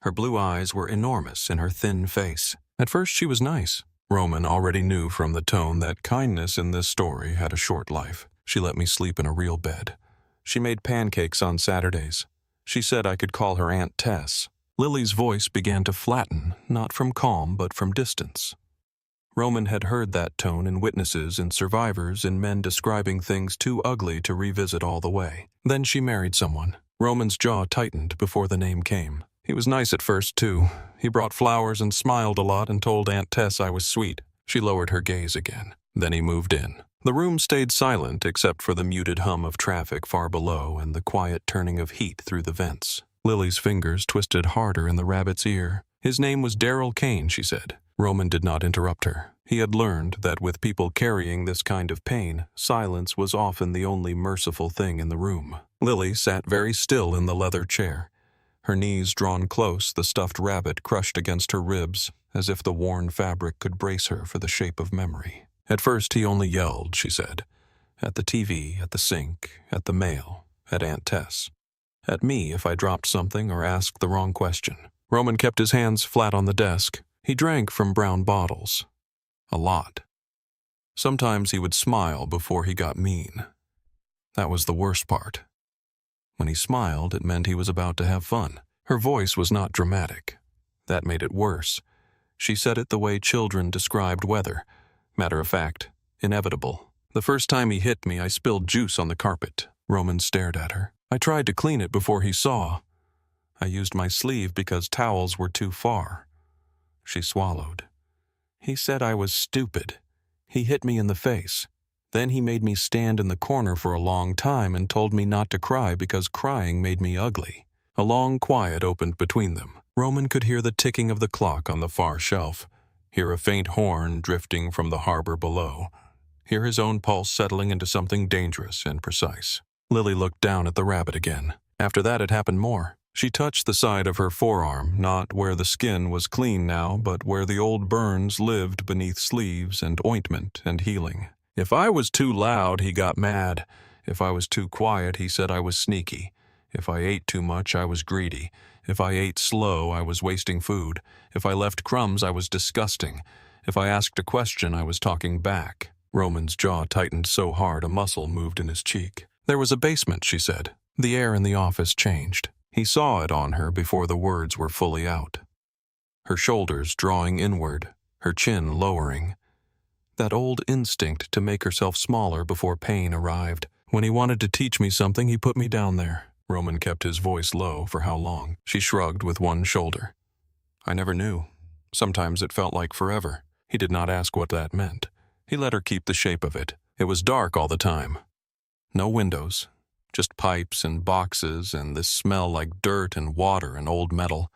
Her blue eyes were enormous in her thin face. At first she was nice. Roman already knew from the tone that kindness in this story had a short life. "She let me sleep in a real bed. She made pancakes on Saturdays. She said I could call her Aunt Tess." Lily's voice began to flatten, not from calm but from distance. Roman had heard that tone in witnesses and survivors, in men describing things too ugly to revisit all the way. "Then she married someone." Roman's jaw tightened before the name came. "He was nice at first, too. He brought flowers and smiled a lot and told Aunt Tess I was sweet." She lowered her gaze again. "Then he moved in." The room stayed silent except for the muted hum of traffic far below and the quiet turning of heat through the vents. Lily's fingers twisted harder in the rabbit's ear. "His name was Daryl Kane," she said. Roman did not interrupt her. He had learned that with people carrying this kind of pain, silence was often the only merciful thing in the room. Lily sat very still in the leather chair. Her knees drawn close, the stuffed rabbit crushed against her ribs, as if the worn fabric could brace her for the shape of memory. "At first he only yelled," she said. "At the TV, at the sink, at the mail, at Aunt Tess. At me if I dropped something or asked the wrong question." Roman kept his hands flat on the desk. He drank from brown bottles. A lot. Sometimes he would smile before he got mean. That was the worst part. When he smiled, it meant he was about to have fun. Her voice was not dramatic. That made it worse. She said it the way children described weather. Matter of fact, inevitable. "The first time he hit me, I spilled juice on the carpet." Roman stared at her. "I tried to clean it before he saw. I used my sleeve because towels were too far." She swallowed. "He said I was stupid. He hit me in the face. Then he made me stand in the corner for a long time and told me not to cry because crying made me ugly." A long quiet opened between them. Roman could hear the ticking of the clock on the far shelf, hear a faint horn drifting from the harbor below, hear his own pulse settling into something dangerous and precise. Lily looked down at the rabbit again. After that, it happened more. She touched the side of her forearm, not where the skin was clean now, but where the old burns lived beneath sleeves and ointment and healing. If I was too loud, he got mad. If I was too quiet, he said I was sneaky. If I ate too much, I was greedy. If I ate slow, I was wasting food. If I left crumbs, I was disgusting. If I asked a question, I was talking back. Roman's jaw tightened so hard a muscle moved in his cheek. There was a basement, she said. The air in the office changed. He saw it on her before the words were fully out. Her shoulders drawing inward, her chin lowering. That old instinct to make herself smaller before pain arrived. When he wanted to teach me something, he put me down there. Roman kept his voice low for how long? She shrugged with one shoulder. I never knew. Sometimes it felt like forever. He did not ask what that meant. He let her keep the shape of it. It was dark all the time. No windows, just pipes and boxes and this smell like dirt and water and old metal.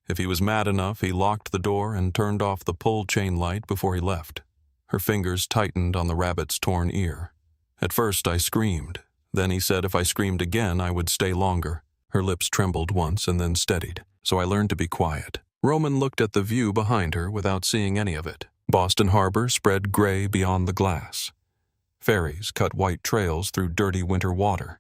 If he was mad enough, he locked the door and turned off the pull chain light before he left. Her fingers tightened on the rabbit's torn ear. At first I screamed. Then he said if I screamed again, I would stay longer. Her lips trembled once and then steadied, so I learned to be quiet. Roman looked at the view behind her without seeing any of it. Boston Harbor spread gray beyond the glass. Ferries cut white trails through dirty winter water.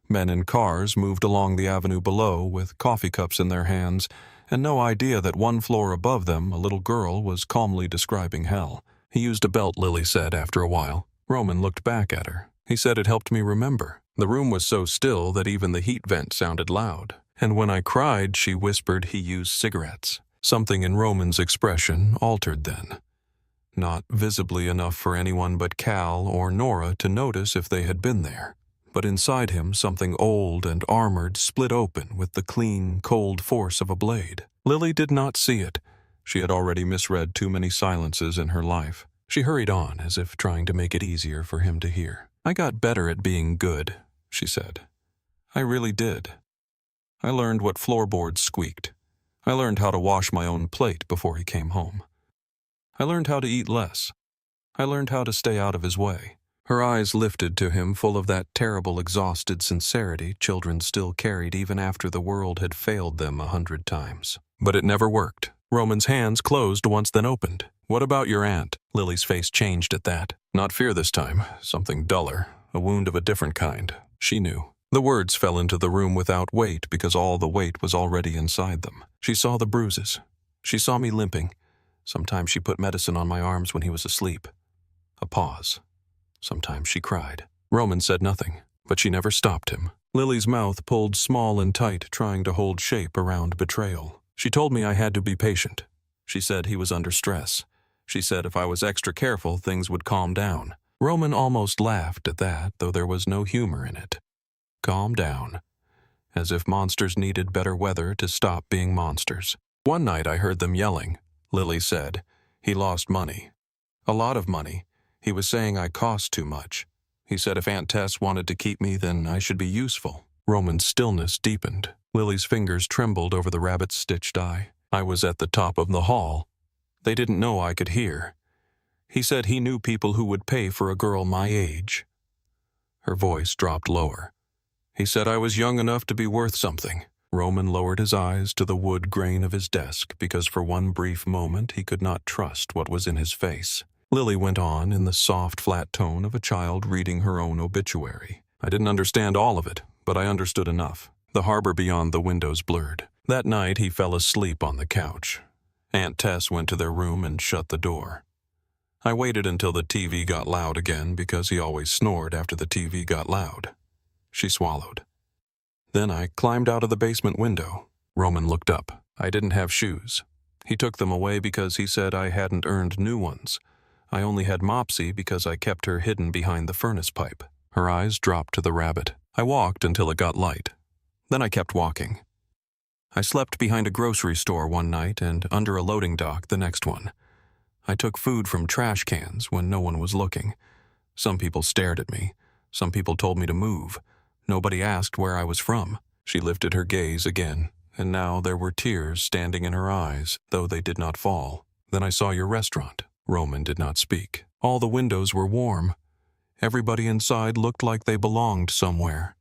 Men in cars moved along the avenue below with coffee cups in their hands, and no idea that one floor above them a little girl was calmly describing hell. He used a belt, Lily said after a while. Roman looked back at her. He said it helped me remember. The room was so still that even the heat vent sounded loud. And when I cried, she whispered he used cigarettes. Something in Roman's expression altered then. Not visibly enough for anyone but Cal or Nora to notice if they had been there. But inside him, something old and armored split open with the clean, cold force of a blade. Lily did not see it. She had already misread too many silences in her life. She hurried on, as if trying to make it easier for him to hear. I got better at being good, she said. I really did. I learned what floorboards squeaked. I learned how to wash my own plate before he came home. I learned how to eat less. I learned how to stay out of his way. Her eyes lifted to him, full of that terrible, exhausted sincerity children still carried even after the world had failed them 100 times. But it never worked. Roman's hands closed once, then opened. What about your aunt? Lily's face changed at that. Not fear this time. Something duller. A wound of a different kind. She knew. The words fell into the room without weight because all the weight was already inside them. She saw the bruises. She saw me limping. Sometimes she put medicine on my arms when he was asleep. A pause. Sometimes she cried. Roman said nothing, but she never stopped him. Lily's mouth pulled small and tight, trying to hold shape around betrayal. She told me I had to be patient. She said he was under stress. She said if I was extra careful, things would calm down. Roman almost laughed at that, though there was no humor in it. Calm down. As if monsters needed better weather to stop being monsters. One night I heard them yelling. Lily said, he lost money. A lot of money. He was saying I cost too much. He said if Aunt Tess wanted to keep me, then I should be useful. Roman's stillness deepened. Lily's fingers trembled over the rabbit's stitched eye. I was at the top of the hall. They didn't know I could hear. He said he knew people who would pay for a girl my age. Her voice dropped lower. He said I was young enough to be worth something. Roman lowered his eyes to the wood grain of his desk because for one brief moment he could not trust what was in his face. Lily went on in the soft, flat tone of a child reading her own obituary. I didn't understand all of it, but I understood enough. The harbor beyond the windows blurred. That night he fell asleep on the couch. Aunt Tess went to their room and shut the door. I waited until the TV got loud again because he always snored after the TV got loud. She swallowed. Then I climbed out of the basement window. Roman looked up. I didn't have shoes. He took them away because he said I hadn't earned new ones. I only had Mopsy because I kept her hidden behind the furnace pipe. Her eyes dropped to the rabbit. I walked until it got light. Then I kept walking. I slept behind a grocery store one night and under a loading dock the next one. I took food from trash cans when no one was looking. Some people stared at me. Some people told me to move. Nobody asked where I was from. She lifted her gaze again, and now there were tears standing in her eyes, though they did not fall. Then I saw your restaurant. Roman did not speak. All the windows were warm. Everybody inside looked like they belonged somewhere.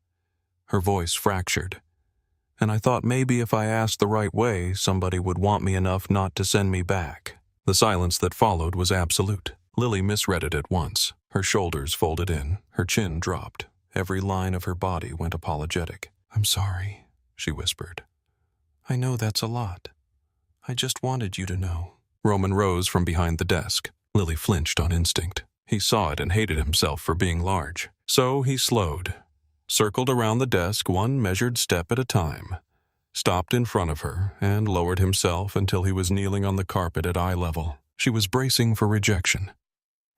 her voice fractured. "And I thought maybe if I asked the right way, somebody would want me enough not to send me back." The silence that followed was absolute. Lily misread it at once. Her shoulders folded in, her chin dropped. Every line of her body went apologetic. "I'm sorry," she whispered. "I know that's a lot. I just wanted you to know." Roman rose from behind the desk. Lily flinched on instinct. He saw it and hated himself for being large. So he slowed, circled around the desk one measured step at a time, stopped in front of her, and lowered himself until he was kneeling on the carpet at eye level. She was bracing for rejection.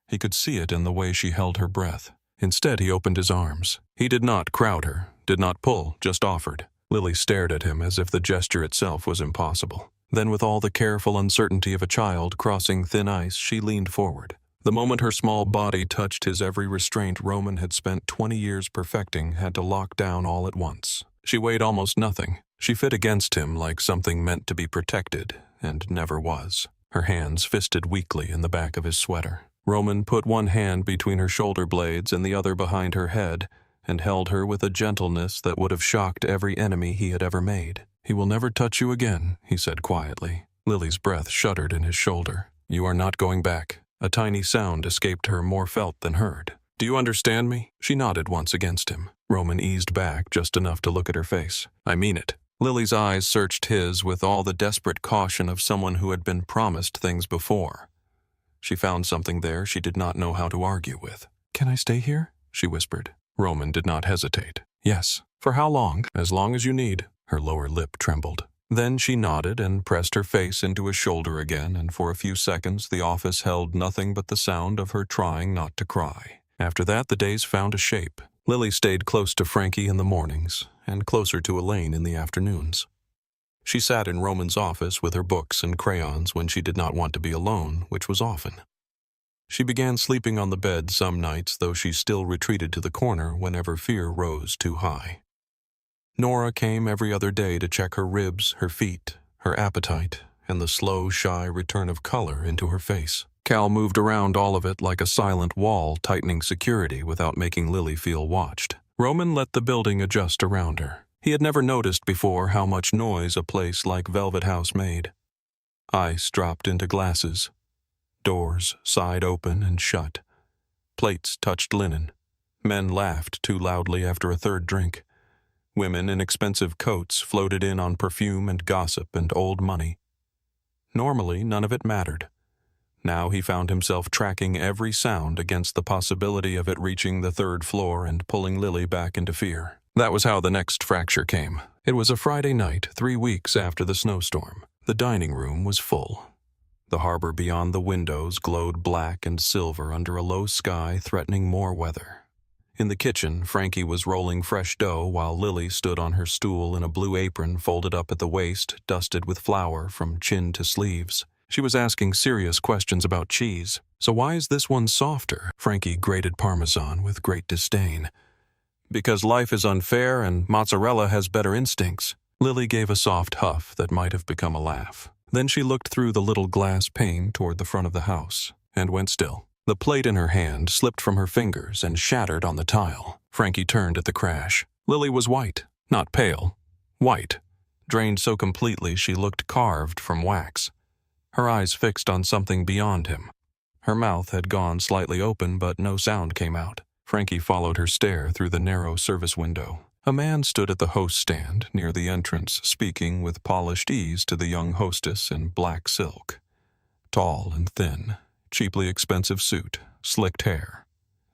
He could see it in the way she held her breath. Instead, he opened his arms. He did not crowd her, did not pull, just offered. Lily stared at him as if the gesture itself was impossible. Then, with all the careful uncertainty of a child crossing thin ice, she leaned forward. The moment her small body touched his, every restraint Roman had spent 20 years perfecting had to lock down all at once. She weighed almost nothing. She fit against him like something meant to be protected, and never was. Her hands fisted weakly in the back of his sweater. Roman put one hand between her shoulder blades and the other behind her head, and held her with a gentleness that would have shocked every enemy he had ever made. "He will never touch you again," he said quietly. Lily's breath shuddered in his shoulder. "You are not going back." A tiny sound escaped her, more felt than heard. "Do you understand me?" She nodded once against him. Roman eased back just enough to look at her face. "I mean it." Lily's eyes searched his with all the desperate caution of someone who had been promised things before. She found something there she did not know how to argue with. "Can I stay here?" she whispered. Roman did not hesitate. "Yes." "For how long?" "As long as you need." Her lower lip trembled. Then she nodded and pressed her face into his shoulder again, and for a few seconds the office held nothing but the sound of her trying not to cry. After that, the days found a shape. Lily stayed close to Frankie in the mornings, and closer to Elaine in the afternoons. She sat in Roman's office with her books and crayons when she did not want to be alone, which was often. She began sleeping on the bed some nights, though she still retreated to the corner whenever fear rose too high. Nora came every other day to check her ribs, her feet, her appetite, and the slow, shy return of color into her face. Cal moved around all of it like a silent wall, tightening security without making Lily feel watched. Roman let the building adjust around her. He had never noticed before how much noise a place like Velvet House made. Ice dropped into glasses. Doors sighed open and shut. Plates touched linen. Men laughed too loudly after a third drink. Women in expensive coats floated in on perfume and gossip and old money. Normally, none of it mattered. Now he found himself tracking every sound against the possibility of it reaching the third floor and pulling Lily back into fear. That was how the next fracture came. It was a Friday night, 3 weeks after the snowstorm. The dining room was full. The harbor beyond the windows glowed black and silver under a low sky threatening more weather. In the kitchen, Frankie was rolling fresh dough while Lily stood on her stool in a blue apron folded up at the waist, dusted with flour from chin to sleeves. She was asking serious questions about cheese. "So why is this one softer?" Frankie grated Parmesan with great disdain. "Because life is unfair and mozzarella has better instincts." Lily gave a soft huff that might have become a laugh. Then she looked through the little glass pane toward the front of the house and went still. The plate in her hand slipped from her fingers and shattered on the tile. Frankie turned at the crash. Lily was white, not pale. White, drained so completely she looked carved from wax. Her eyes fixed on something beyond him. Her mouth had gone slightly open, but no sound came out. Frankie followed her stare through the narrow service window. A man stood at the host stand near the entrance, speaking with polished ease to the young hostess in black silk. Tall and thin, cheaply expensive suit, slicked hair.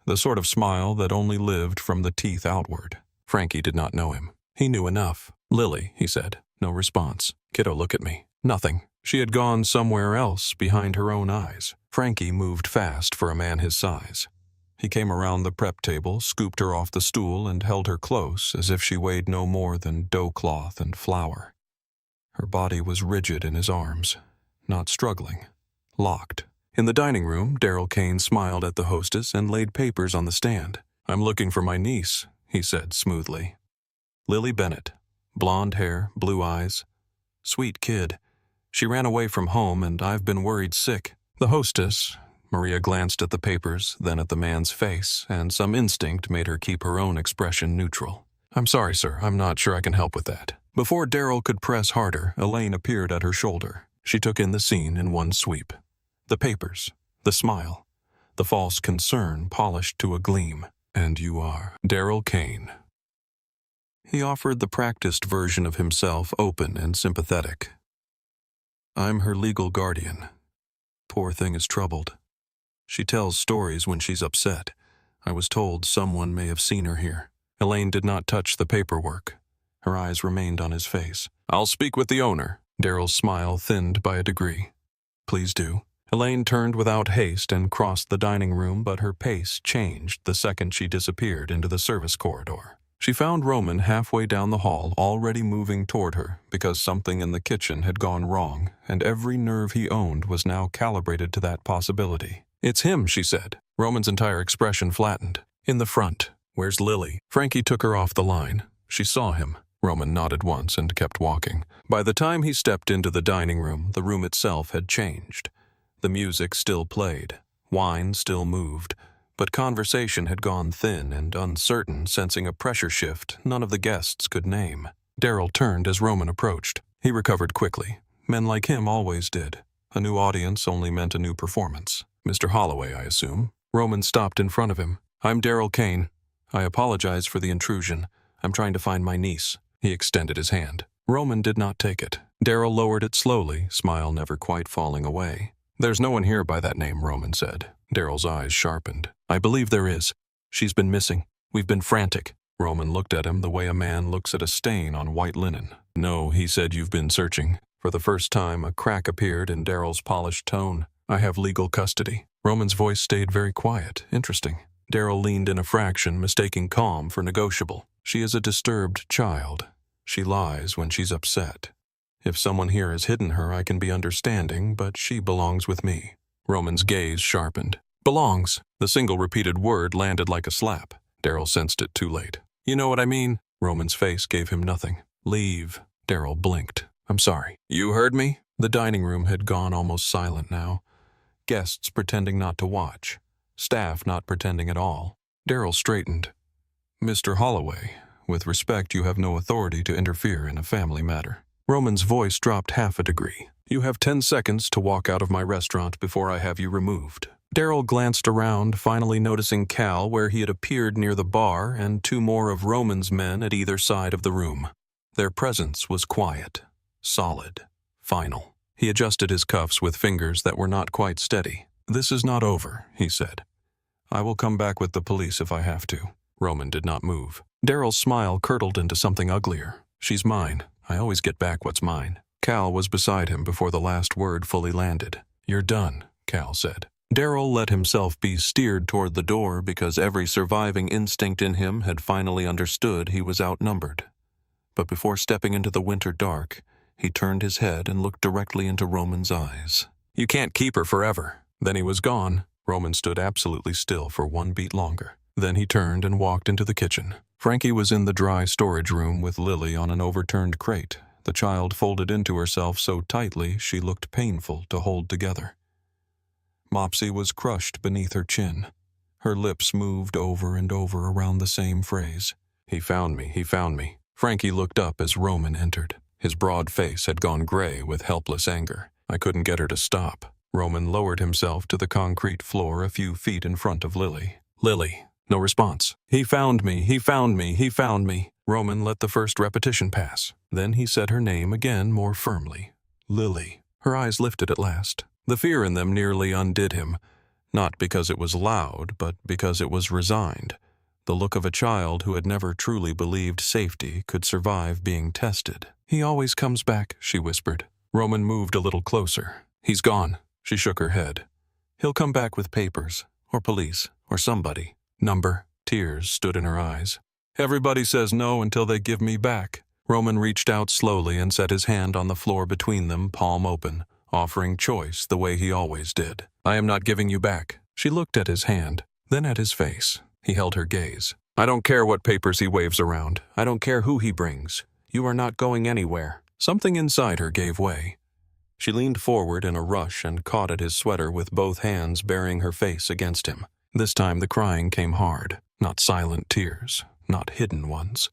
The sort of smile that only lived from the teeth outward. Frankie did not know him. He knew enough. "Lily," he said. No response. "Kiddo, look at me." Nothing. She had gone somewhere else behind her own eyes. Frankie moved fast for a man his size. He came around the prep table, scooped her off the stool, and held her close as if she weighed no more than dough cloth and flour. Her body was rigid in his arms, not struggling, locked. In the dining room, Daryl Kane smiled at the hostess and laid papers on the stand. "I'm looking for my niece," he said smoothly. "Lily Bennett. Blonde hair, blue eyes. Sweet kid. She ran away from home and I've been worried sick." The hostess, Maria glanced at the papers, then at the man's face, and some instinct made her keep her own expression neutral. I'm sorry, sir. I'm not sure I can help with that. Before Daryl could press harder, Elaine appeared at her shoulder. She took in the scene in one sweep. The papers, the smile, the false concern polished to a gleam. And you are Daryl Kane. He offered the practiced version of himself, open and sympathetic. I'm her legal guardian. Poor thing is troubled. She tells stories when she's upset. I was told someone may have seen her here. Elaine did not touch the paperwork. Her eyes remained on his face. I'll speak with the owner. Daryl's smile thinned by a degree. Please do. Elaine turned without haste and crossed the dining room, but her pace changed the second she disappeared into the service corridor. She found Roman halfway down the hall, already moving toward her because something in the kitchen had gone wrong, and every nerve he owned was now calibrated to that possibility. It's him, she said. Roman's entire expression flattened. In the front. Where's Lily? Frankie took her off the line. She saw him. Roman nodded once and kept walking. By the time he stepped into the dining room, the room itself had changed. The music still played. Wine still moved. But conversation had gone thin and uncertain, sensing a pressure shift none of the guests could name. Daryl turned as Roman approached. He recovered quickly. Men like him always did. A new audience only meant a new performance. Mr. Holloway, I assume. Roman stopped in front of him. I'm Daryl Kane. I apologize for the intrusion. I'm trying to find my niece. He extended his hand. Roman did not take it. Daryl lowered it slowly, smile never quite falling away. There's no one here by that name, Roman said. Daryl's eyes sharpened. I believe there is. She's been missing. We've been frantic. Roman looked at him the way a man looks at a stain on white linen. No, he said, you've been searching. For the first time, a crack appeared in Daryl's polished tone. I have legal custody. Roman's voice stayed very quiet. Interesting. Daryl leaned in a fraction, mistaking calm for negotiable. She is a disturbed child. She lies when she's upset. If someone here has hidden her, I can be understanding, but she belongs with me. Roman's gaze sharpened. Belongs. The single repeated word landed like a slap. Daryl sensed it too late. You know what I mean? Roman's face gave him nothing. Leave. Daryl blinked. I'm sorry. You heard me? The dining room had gone almost silent now. Guests pretending not to watch. Staff not pretending at all. Daryl straightened. Mr. Holloway, with respect, you have no authority to interfere in a family matter. Roman's voice dropped half a degree. You have 10 seconds to walk out of my restaurant before I have you removed. Daryl glanced around, finally noticing Cal where he had appeared near the bar and two more of Roman's men at either side of the room. Their presence was quiet, solid, final. He adjusted his cuffs with fingers that were not quite steady. This is not over, he said. I will come back with the police if I have to. Roman did not move. Daryl's smile curdled into something uglier. She's mine. I always get back what's mine. Cal was beside him before the last word fully landed. You're done, Cal said. Daryl let himself be steered toward the door because every surviving instinct in him had finally understood he was outnumbered. But before stepping into the winter dark, he turned his head and looked directly into Roman's eyes. You can't keep her forever. Then he was gone. Roman stood absolutely still for one beat longer. Then he turned and walked into the kitchen. Frankie was in the dry storage room with Lily on an overturned crate, the child folded into herself so tightly she looked painful to hold together. Mopsy was crushed beneath her chin. Her lips moved over and over around the same phrase. He found me, he found me. Frankie looked up as Roman entered. His broad face had gone gray with helpless anger. I couldn't get her to stop. Roman lowered himself to the concrete floor a few feet in front of Lily. Lily. No response. He found me, he found me, he found me. Roman let the first repetition pass. Then he said her name again more firmly. Lily. Her eyes lifted at last. The fear in them nearly undid him, not because it was loud, but because it was resigned. The look of a child who had never truly believed safety could survive being tested. He always comes back, she whispered. Roman moved a little closer. He's gone. She shook her head. He'll come back with papers, or police, or somebody. Number. Tears stood in her eyes. Everybody says no until they give me back. Roman reached out slowly and set his hand on the floor between them, palm open, offering choice the way he always did. I am not giving you back. She looked at his hand, then at his face. He held her gaze. I don't care what papers he waves around. I don't care who he brings. You are not going anywhere. Something inside her gave way. She leaned forward in a rush and caught at his sweater with both hands, burying her face against him. This time the crying came hard, not silent tears, not hidden ones.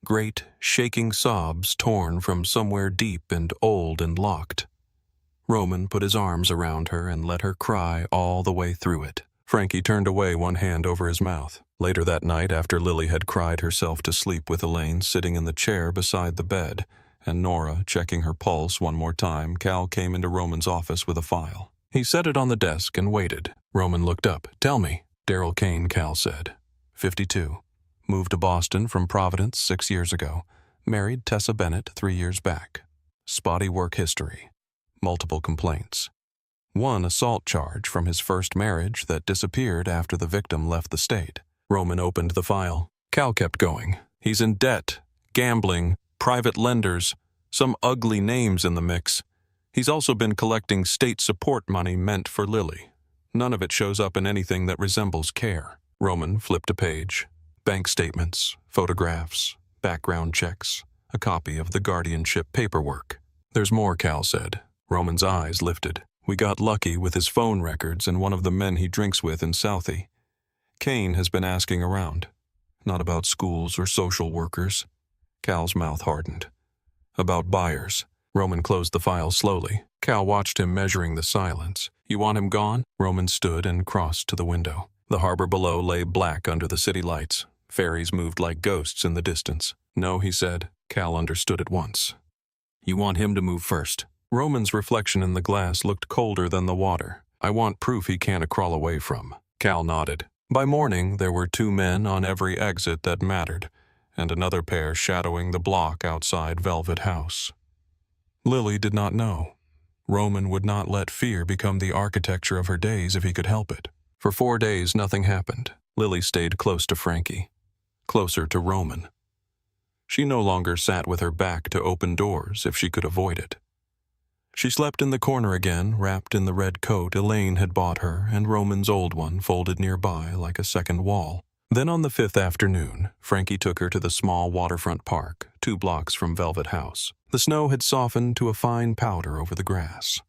great, shaking sobs torn from somewhere deep and old and locked. Roman put his arms around her and let her cry all the way through it. Frankie turned away, one hand over his mouth. Later that night, after Lily had cried herself to sleep with Elaine sitting in the chair beside the bed, and Nora checking her pulse one more time, Cal came into Roman's office with a file. He set it on the desk and waited. Roman looked up. "Tell me." "Daryl Kane," Cal said. 52. Moved to Boston from Providence 6 years ago. Married Tessa Bennett 3 years back. Spotty work history. Multiple complaints. One assault charge from his first marriage that disappeared after the victim left the state. Roman opened the file. Cal kept going. He's in debt, gambling, private lenders, some ugly names in the mix. He's also been collecting state support money meant for Lily. None of it shows up in anything that resembles care. Roman flipped a page. Bank statements, photographs, background checks, a copy of the guardianship paperwork. "There's more," Cal said. Roman's eyes lifted. "We got lucky with his phone records and one of the men he drinks with in Southie. Kane has been asking around. Not about schools or social workers." Cal's mouth hardened. "About buyers." Roman closed the file slowly. Cal watched him measuring the silence. "You want him gone?" Roman stood and crossed to the window. The harbor below lay black under the city lights. Ferries moved like ghosts in the distance. "No," he said. Cal understood at once. "You want him to move first." Roman's reflection in the glass looked colder than the water. "I want proof he can't crawl away from." Cal nodded. By morning, there were 2 men on every exit that mattered, and another pair shadowing the block outside Velvet House. Lily did not know. Roman would not let fear become the architecture of her days if he could help it. For 4 days, nothing happened. Lily stayed close to Frankie, closer to Roman. She no longer sat with her back to open doors if she could avoid it. She slept in the corner again, wrapped in the red coat Elaine had bought her and Roman's old one folded nearby like a second wall. Then on the 5th afternoon, Frankie took her to the small waterfront park, 2 blocks from Velvet House. The snow had softened to a fine powder over the grass.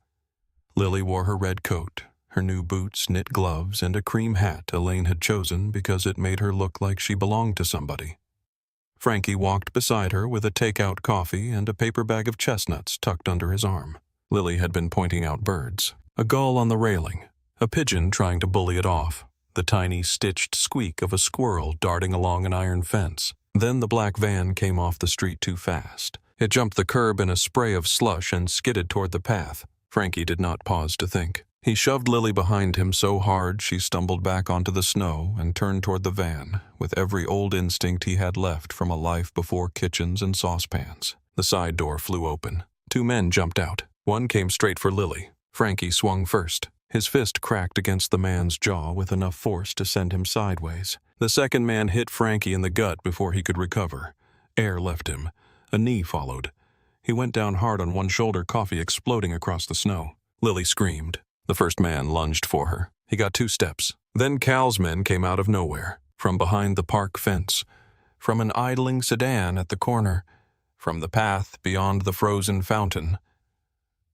Lily wore her red coat, her new boots, knit gloves, and a cream hat Elaine had chosen because it made her look like she belonged to somebody. Frankie walked beside her with a take-out coffee and a paper bag of chestnuts tucked under his arm. Lily had been pointing out birds. A gull on the railing, a pigeon trying to bully it off, the tiny stitched squeak of a squirrel darting along an iron fence. Then the black van came off the street too fast. It jumped the curb in a spray of slush and skidded toward the path. Frankie did not pause to think. He shoved Lily behind him so hard she stumbled back onto the snow and turned toward the van, with every old instinct he had left from a life before kitchens and saucepans. The side door flew open. 2 men jumped out. One came straight for Lily. Frankie swung first. His fist cracked against the man's jaw with enough force to send him sideways. The second man hit Frankie in the gut before he could recover. Air left him. A knee followed. He went down hard on one shoulder, coffee exploding across the snow. Lily screamed. The first man lunged for her. He got 2 steps. Then Cal's men came out of nowhere, from behind the park fence, from an idling sedan at the corner, from the path beyond the frozen fountain.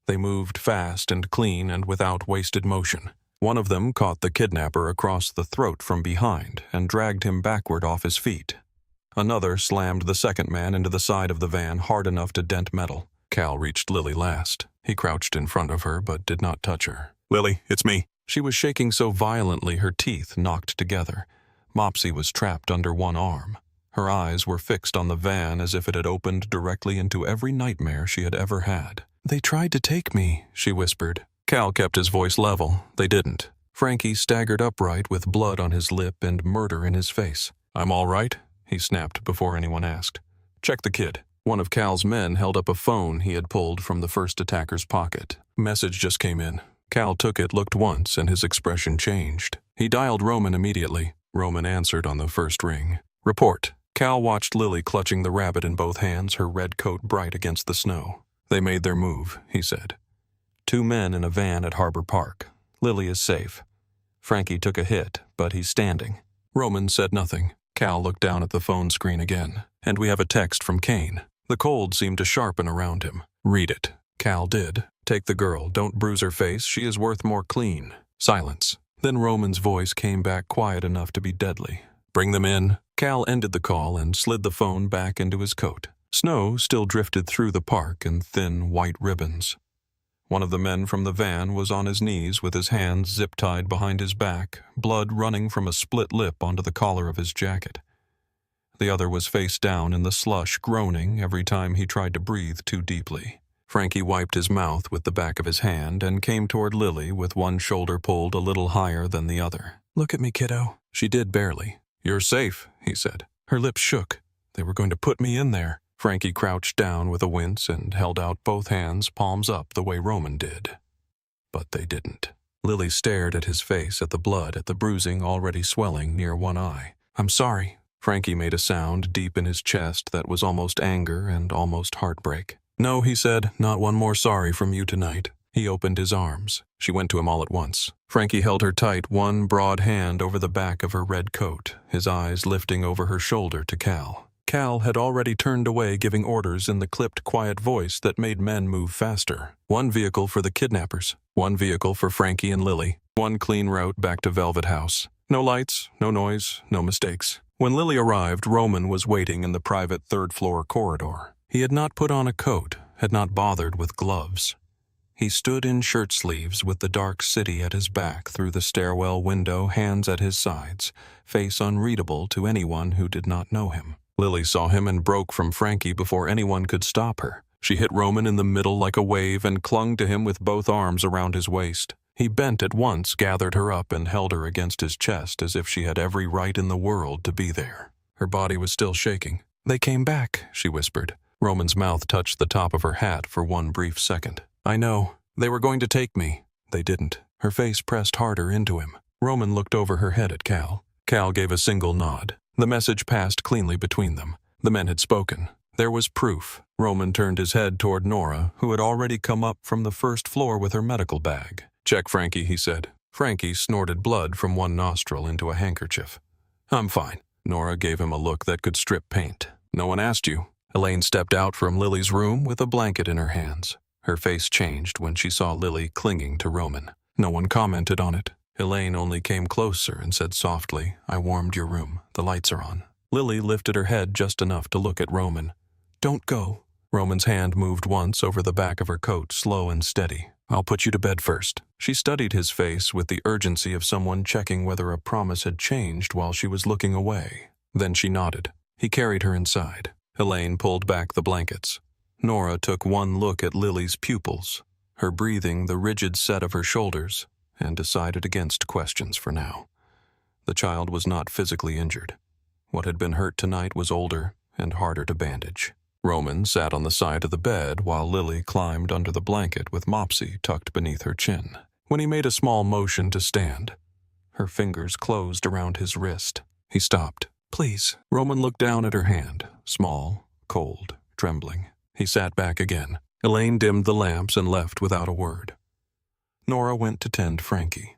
They moved fast and clean and without wasted motion. One of them caught the kidnapper across the throat from behind and dragged him backward off his feet. Another slammed the second man into the side of the van hard enough to dent metal. Cal reached Lily last. He crouched in front of her but did not touch her. "Lily, it's me." She was shaking so violently her teeth knocked together. Mopsy was trapped under one arm. Her eyes were fixed on the van as if it had opened directly into every nightmare she had ever had. "They tried to take me," she whispered. Cal kept his voice level. They didn't. Frankie staggered upright with blood on his lip and murder in his face. "I'm all right," he snapped before anyone asked. "Check the kid." One of Cal's men held up a phone he had pulled from the first attacker's pocket. Message just came in. Cal took it, looked once, and his expression changed. He dialed Roman immediately. Roman answered on the first ring. "Report." Cal watched Lily clutching the rabbit in both hands, her red coat bright against the snow. "They made their move," he said. 2 men in a van at Harbor Park. Lily is safe. Frankie took a hit, but he's standing. Roman said nothing. Cal looked down at the phone screen again. "And we have a text from Kane." The cold seemed to sharpen around him. "Read it." Cal did. "Take the girl. Don't bruise her face. She is worth more clean." Silence. Then Roman's voice came back quiet enough to be deadly. "Bring them in." Cal ended the call and slid the phone back into his coat. Snow still drifted through the park in thin white ribbons. One of the men from the van was on his knees with his hands zip-tied behind his back, blood running from a split lip onto the collar of his jacket. The other was face down in the slush, groaning every time he tried to breathe too deeply. Frankie wiped his mouth with the back of his hand and came toward Lily with one shoulder pulled a little higher than the other. "Look at me, kiddo." She did barely. "You're safe," he said. Her lips shook. "They were going to put me in there." Frankie crouched down with a wince and held out both hands, palms up, the way Roman did. But they didn't. Lily stared at his face, at the blood, at the bruising already swelling near one eye. "I'm sorry." Frankie made a sound deep in his chest that was almost anger and almost heartbreak. "No," he said, "not one more sorry from you tonight." He opened his arms. She went to him all at once. Frankie held her tight, one broad hand over the back of her red coat, his eyes lifting over her shoulder to Cal. Cal had already turned away, giving orders in the clipped, quiet voice that made men move faster. One vehicle for the kidnappers, one vehicle for Frankie and Lily, one clean route back to Velvet House. No lights, no noise, no mistakes. When Lily arrived, Roman was waiting in the private third-floor corridor. He had not put on a coat, had not bothered with gloves. He stood in shirt sleeves with the dark city at his back through the stairwell window, hands at his sides, face unreadable to anyone who did not know him. Lily saw him and broke from Frankie before anyone could stop her. She hit Roman in the middle like a wave and clung to him with both arms around his waist. He bent at once, gathered her up, and held her against his chest as if she had every right in the world to be there. Her body was still shaking. "They came back," she whispered. Roman's mouth touched the top of her hat for one brief second. "I know. They were going to take me. They didn't." Her face pressed harder into him. Roman looked over her head at Cal. Cal gave a single nod. The message passed cleanly between them. The men had spoken. There was proof. Roman turned his head toward Nora, who had already come up from the first floor with her medical bag. "Check Frankie," he said. Frankie snorted blood from one nostril into a handkerchief. "I'm fine." Nora gave him a look that could strip paint. "No one asked you." Elaine stepped out from Lily's room with a blanket in her hands. Her face changed when she saw Lily clinging to Roman. No one commented on it. Elaine only came closer and said softly, "I warmed your room. The lights are on." Lily lifted her head just enough to look at Roman. "Don't go." Roman's hand moved once over the back of her coat, slow and steady. "I'll put you to bed first." She studied his face with the urgency of someone checking whether a promise had changed while she was looking away. Then she nodded. He carried her inside. Elaine pulled back the blankets. Nora took one look at Lily's pupils, her breathing the rigid set of her shoulders, and decided against questions for now. The child was not physically injured. What had been hurt tonight was older and harder to bandage. Roman sat on the side of the bed while Lily climbed under the blanket with Mopsy tucked beneath her chin. When he made a small motion to stand, her fingers closed around his wrist. He stopped. "Please." Roman looked down at her hand, small, cold, trembling. He sat back again. Elaine dimmed the lamps and left without a word. Nora went to tend Frankie.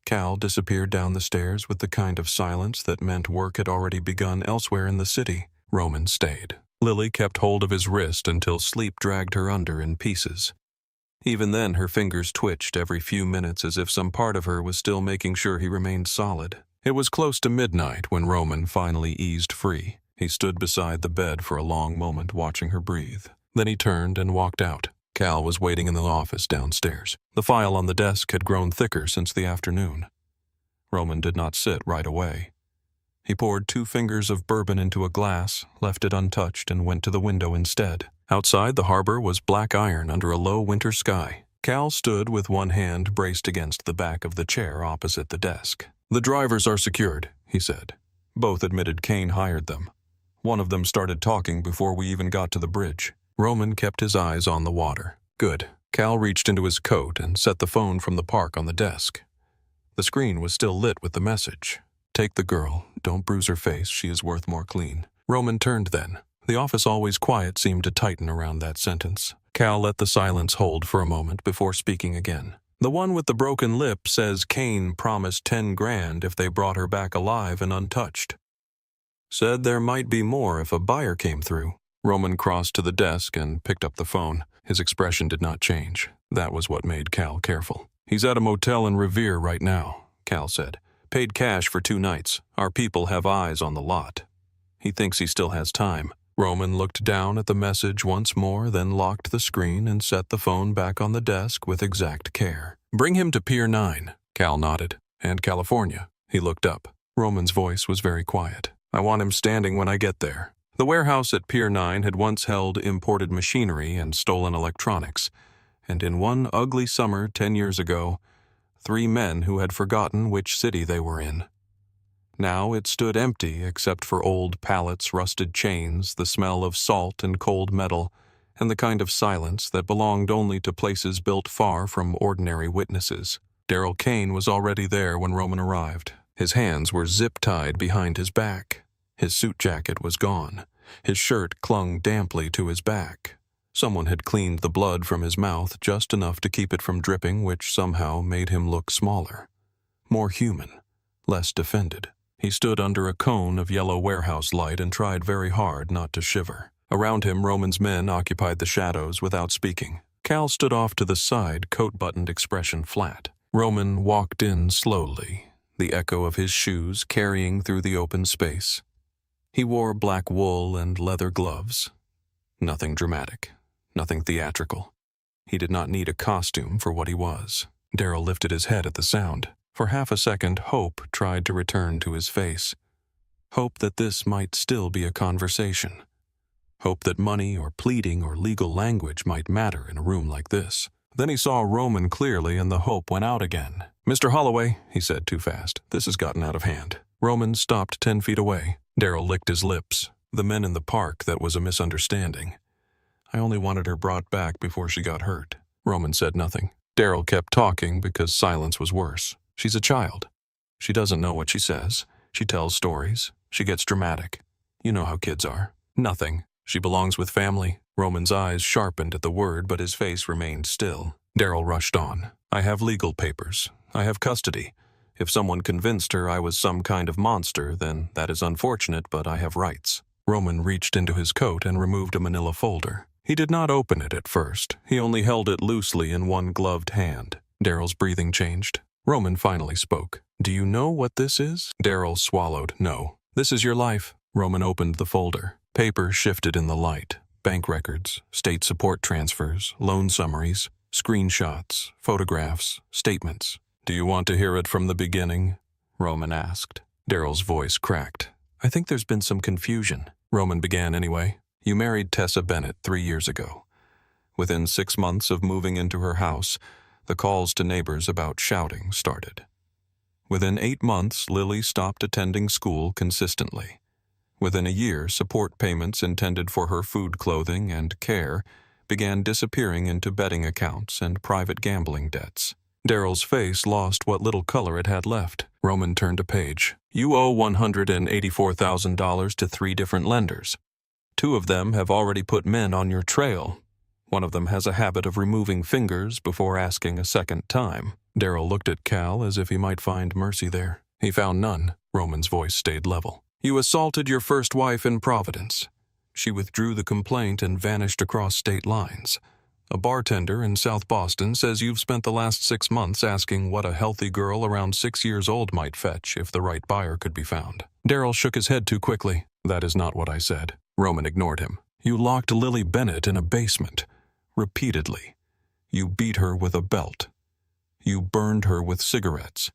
Cal disappeared down the stairs with the kind of silence that meant work had already begun elsewhere in the city. Roman stayed. Lily kept hold of his wrist until sleep dragged her under in pieces. Even then, her fingers twitched every few minutes as if some part of her was still making sure he remained solid. It was close to midnight when Roman finally eased free. He stood beside the bed for a long moment, watching her breathe. Then he turned and walked out. Cal was waiting in the office downstairs. The file on the desk had grown thicker since the afternoon. Roman did not sit right away. He poured 2 fingers of bourbon into a glass, left it untouched, and went to the window instead. Outside, the harbor was black iron under a low winter sky. Cal stood with one hand braced against the back of the chair opposite the desk. "The drivers are secured," he said. Both admitted Kane hired them. One of them started talking before we even got to the bridge. Roman kept his eyes on the water. "Good." Cal reached into his coat and set the phone from the park on the desk. The screen was still lit with the message. "Take the girl. Don't bruise her face. She is worth more clean." Roman turned then. The office always quiet seemed to tighten around that sentence. Cal let the silence hold for a moment before speaking again. "The one with the broken lip says Kane promised 10 grand if they brought her back alive and untouched. Said there might be more if a buyer came through." Roman crossed to the desk and picked up the phone. His expression did not change. That was what made Cal careful. "He's at a motel in Revere right now," Cal said. Paid cash for 2 nights. Our people have eyes on the lot. He thinks he still has time. Roman looked down at the message once more, then locked the screen and set the phone back on the desk with exact care. Bring him to Pier 9. Cal nodded. And California. He looked up. Roman's voice was very quiet. I want him standing when I get there. The warehouse at Pier 9 had once held imported machinery and stolen electronics, and in one ugly summer 10 years ago, 3 men who had forgotten which city they were in. Now it stood empty except for old pallets, rusted chains, the smell of salt and cold metal, and the kind of silence that belonged only to places built far from ordinary witnesses. Daryl Kane was already there when Roman arrived. His hands were zip-tied behind his back. His suit jacket was gone. His shirt clung damply to his back. Someone had cleaned the blood from his mouth just enough to keep it from dripping, which somehow made him look smaller. More human. Less defended. He stood under a cone of yellow warehouse light and tried very hard not to shiver. Around him, Roman's men occupied the shadows without speaking. Cal stood off to the side, coat-buttoned expression flat. Roman walked in slowly, the echo of his shoes carrying through the open space. He wore black wool and leather gloves. Nothing dramatic, nothing theatrical. He did not need a costume for what he was. Daryl lifted his head at the sound. For half a second, hope tried to return to his face. Hope that this might still be a conversation. Hope that money or pleading or legal language might matter in a room like this. Then he saw Roman clearly and the hope went out again. Mr. Holloway, he said too fast, this has gotten out of hand. Roman stopped 10 feet away. Daryl licked his lips. The men in the park, that was a misunderstanding. I only wanted her brought back before she got hurt. Roman said nothing. Daryl kept talking because silence was worse. She's a child. She doesn't know what she says. She tells stories. She gets dramatic. You know how kids are. Nothing. She belongs with family. Roman's eyes sharpened at the word, but his face remained still. Daryl rushed on. I have legal papers. I have custody. If someone convinced her I was some kind of monster, then that is unfortunate, but I have rights. Roman reached into his coat and removed a manila folder. He did not open it at first. He only held it loosely in one gloved hand. Daryl's breathing changed. Roman finally spoke. Do you know what this is? Daryl swallowed. No. This is your life. Roman opened the folder. Paper shifted in the light. Bank records, state support transfers, loan summaries, screenshots, photographs, statements. Do you want to hear it from the beginning? Roman asked. Daryl's voice cracked. I think there's been some confusion. Roman began anyway. You married Tessa Bennett 3 years ago. Within 6 months of moving into her house, the calls to neighbors about shouting started. Within 8 months, Lily stopped attending school consistently. Within a year, support payments intended for her food, clothing, and care began disappearing into betting accounts and private gambling debts. Daryl's face lost what little color it had left. Roman turned a page. You owe $184,000 to 3 different lenders. 2 of them have already put men on your trail. One of them has a habit of removing fingers before asking a second time. Daryl looked at Cal as if he might find mercy there. He found none. Roman's voice stayed level. You assaulted your first wife in Providence. She withdrew the complaint and vanished across state lines. A bartender in South Boston says you've spent the last 6 months asking what a healthy girl around 6 years old might fetch if the right buyer could be found. Daryl shook his head too quickly. That is not what I said. Roman ignored him. You locked Lily Bennett in a basement. Repeatedly. You beat her with a belt. You burned her with cigarettes.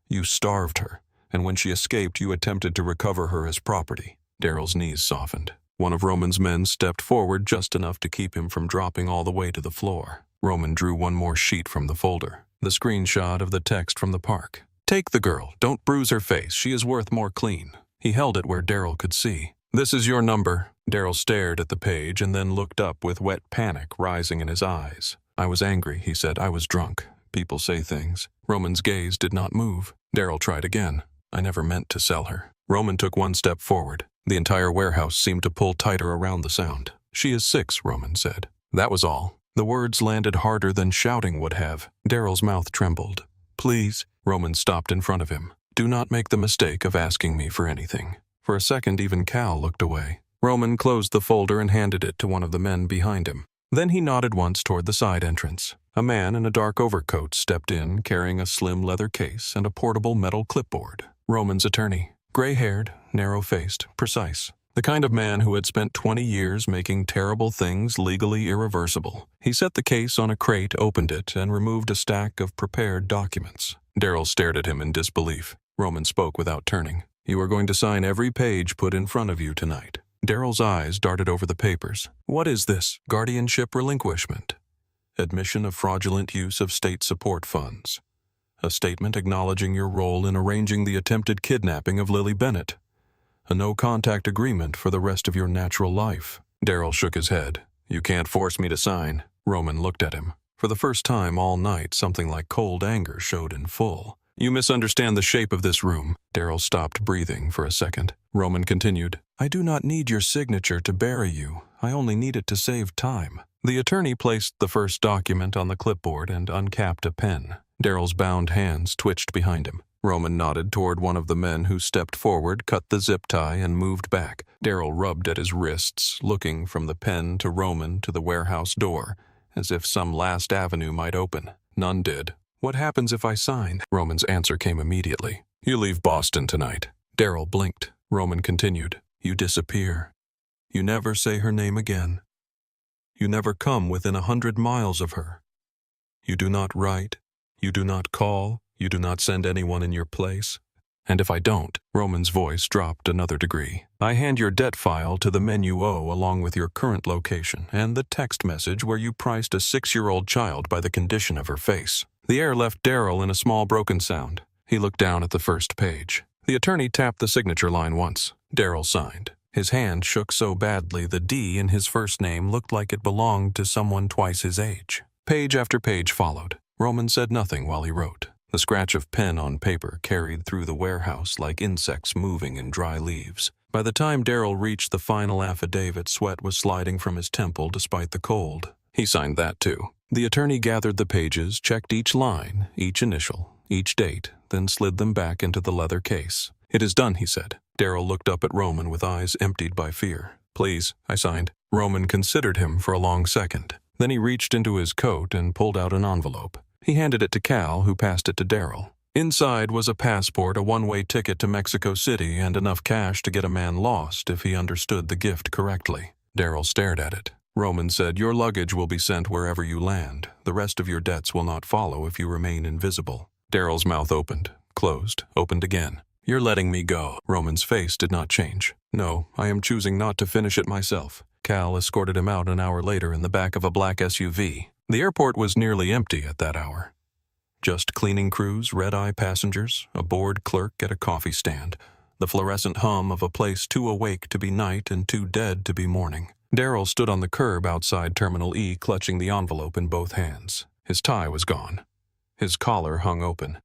You starved her, and when she escaped, you attempted to recover her as property. Daryl's knees softened. One of Roman's men stepped forward just enough to keep him from dropping all the way to the floor. Roman drew one more sheet from the folder, the screenshot of the text from the park. Take the girl. Don't bruise her face. She is worth more clean. He held it where Daryl could see. This is your number. Daryl stared at the page and then looked up with wet panic rising in his eyes. I was angry, he said. I was drunk. People say things. Roman's gaze did not move. Daryl tried again. I never meant to sell her. Roman took one step forward. The entire warehouse seemed to pull tighter around the sound. She is 6, Roman said. That was all. The words landed harder than shouting would have. Daryl's mouth trembled. Please. Roman stopped in front of him. Do not make the mistake of asking me for anything. For a second, even Cal looked away. Roman closed the folder and handed it to one of the men behind him. Then he nodded once toward the side entrance. A man in a dark overcoat stepped in, carrying a slim leather case and a portable metal clipboard. Roman's attorney. Gray-haired, narrow-faced, precise. The kind of man who had spent 20 years making terrible things legally irreversible. He set the case on a crate, opened it, and removed a stack of prepared documents. Darryl stared at him in disbelief. Roman spoke without turning. "You are going to sign every page put in front of you tonight." Darryl's eyes darted over the papers. "What is this? Guardianship relinquishment. Admission of fraudulent use of state support funds. A statement acknowledging your role in arranging the attempted kidnapping of Lily Bennett. A no-contact agreement for the rest of your natural life." Darryl shook his head. "You can't force me to sign." Roman looked at him. For the first time all night, something like cold anger showed in full. "You misunderstand the shape of this room." Darryl stopped breathing for a second. Roman continued, "I do not need your signature to bury you. I only need it to save time." The attorney placed the first document on the clipboard and uncapped a pen. Darryl's bound hands twitched behind him. Roman nodded toward one of the men who stepped forward, cut the zip tie, and moved back. Darryl rubbed at his wrists, looking from the pen to Roman to the warehouse door, as if some last avenue might open. None did. "What happens if I sign?" Roman's answer came immediately. "You leave Boston tonight." Darryl blinked. Roman continued, "You disappear. You never say her name again. You never come within 100 miles of her. You do not write. You do not call. You do not send anyone in your place. And if I don't," Roman's voice dropped another degree, "I hand your debt file to the men you owe along with your current location and the text message where you priced a 6-year-old child by the condition of her face." The air left Darryl in a small broken sound. He looked down at the first page. The attorney tapped the signature line once. Darryl signed. His hand shook so badly the D in his first name looked like it belonged to someone twice his age. Page after page followed. Roman said nothing while he wrote. The scratch of pen on paper carried through the warehouse like insects moving in dry leaves. By the time Darryl reached the final affidavit, sweat was sliding from his temple despite the cold. He signed that too. The attorney gathered the pages, checked each line, each initial, each date, then slid them back into the leather case. "It is done," he said. Darryl looked up at Roman with eyes emptied by fear. "Please," I signed. Roman considered him for a long second. Then he reached into his coat and pulled out an envelope. He handed it to Cal, who passed it to Darryl. Inside was a passport, a one-way ticket to Mexico City, and enough cash to get a man lost if he understood the gift correctly. Darryl stared at it. Roman said, "Your luggage will be sent wherever you land. The rest of your debts will not follow if you remain invisible." Darryl's mouth opened, closed, opened again. "You're letting me go." Roman's face did not change. "No, I am choosing not to finish it myself." Cal escorted him out an hour later in the back of a black SUV. The airport was nearly empty at that hour. Just cleaning crews, red-eye passengers, a bored clerk at a coffee stand, the fluorescent hum of a place too awake to be night and too dead to be morning. Darryl stood on the curb outside Terminal E, clutching the envelope in both hands. His tie was gone. His collar hung open.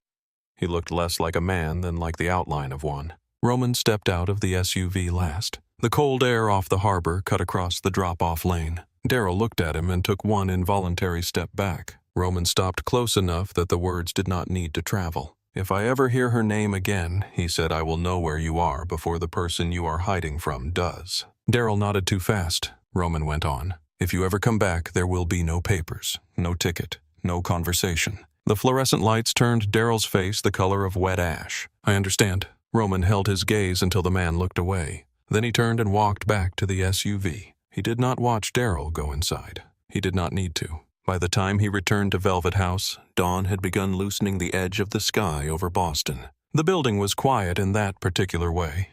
He looked less like a man than like the outline of one. Roman stepped out of the SUV last. The cold air off the harbor cut across the drop-off lane. Darryl looked at him and took one involuntary step back. Roman stopped close enough that the words did not need to travel. "If I ever hear her name again," he said, "I will know where you are before the person you are hiding from does." Darryl nodded too fast. Roman went on. "If you ever come back, there will be no papers, no ticket, no conversation." The fluorescent lights turned Darryl's face the color of wet ash. "I understand." Roman held his gaze until the man looked away. Then he turned and walked back to the SUV. He did not watch Darryl go inside. He did not need to. By the time he returned to Velvet House, dawn had begun loosening the edge of the sky over Boston. The building was quiet in that particular way.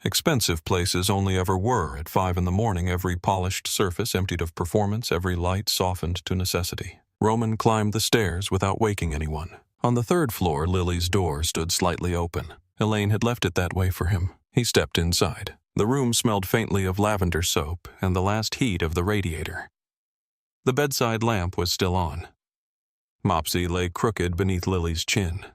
Expensive places only ever were at 5 in the morning, every polished surface emptied of performance, every light softened to necessity. Roman climbed the stairs without waking anyone. On the 3rd floor, Lily's door stood slightly open. Elaine had left it that way for him. He stepped inside. The room smelled faintly of lavender soap and the last heat of the radiator. The bedside lamp was still on. Mopsy lay crooked beneath Lily's chin.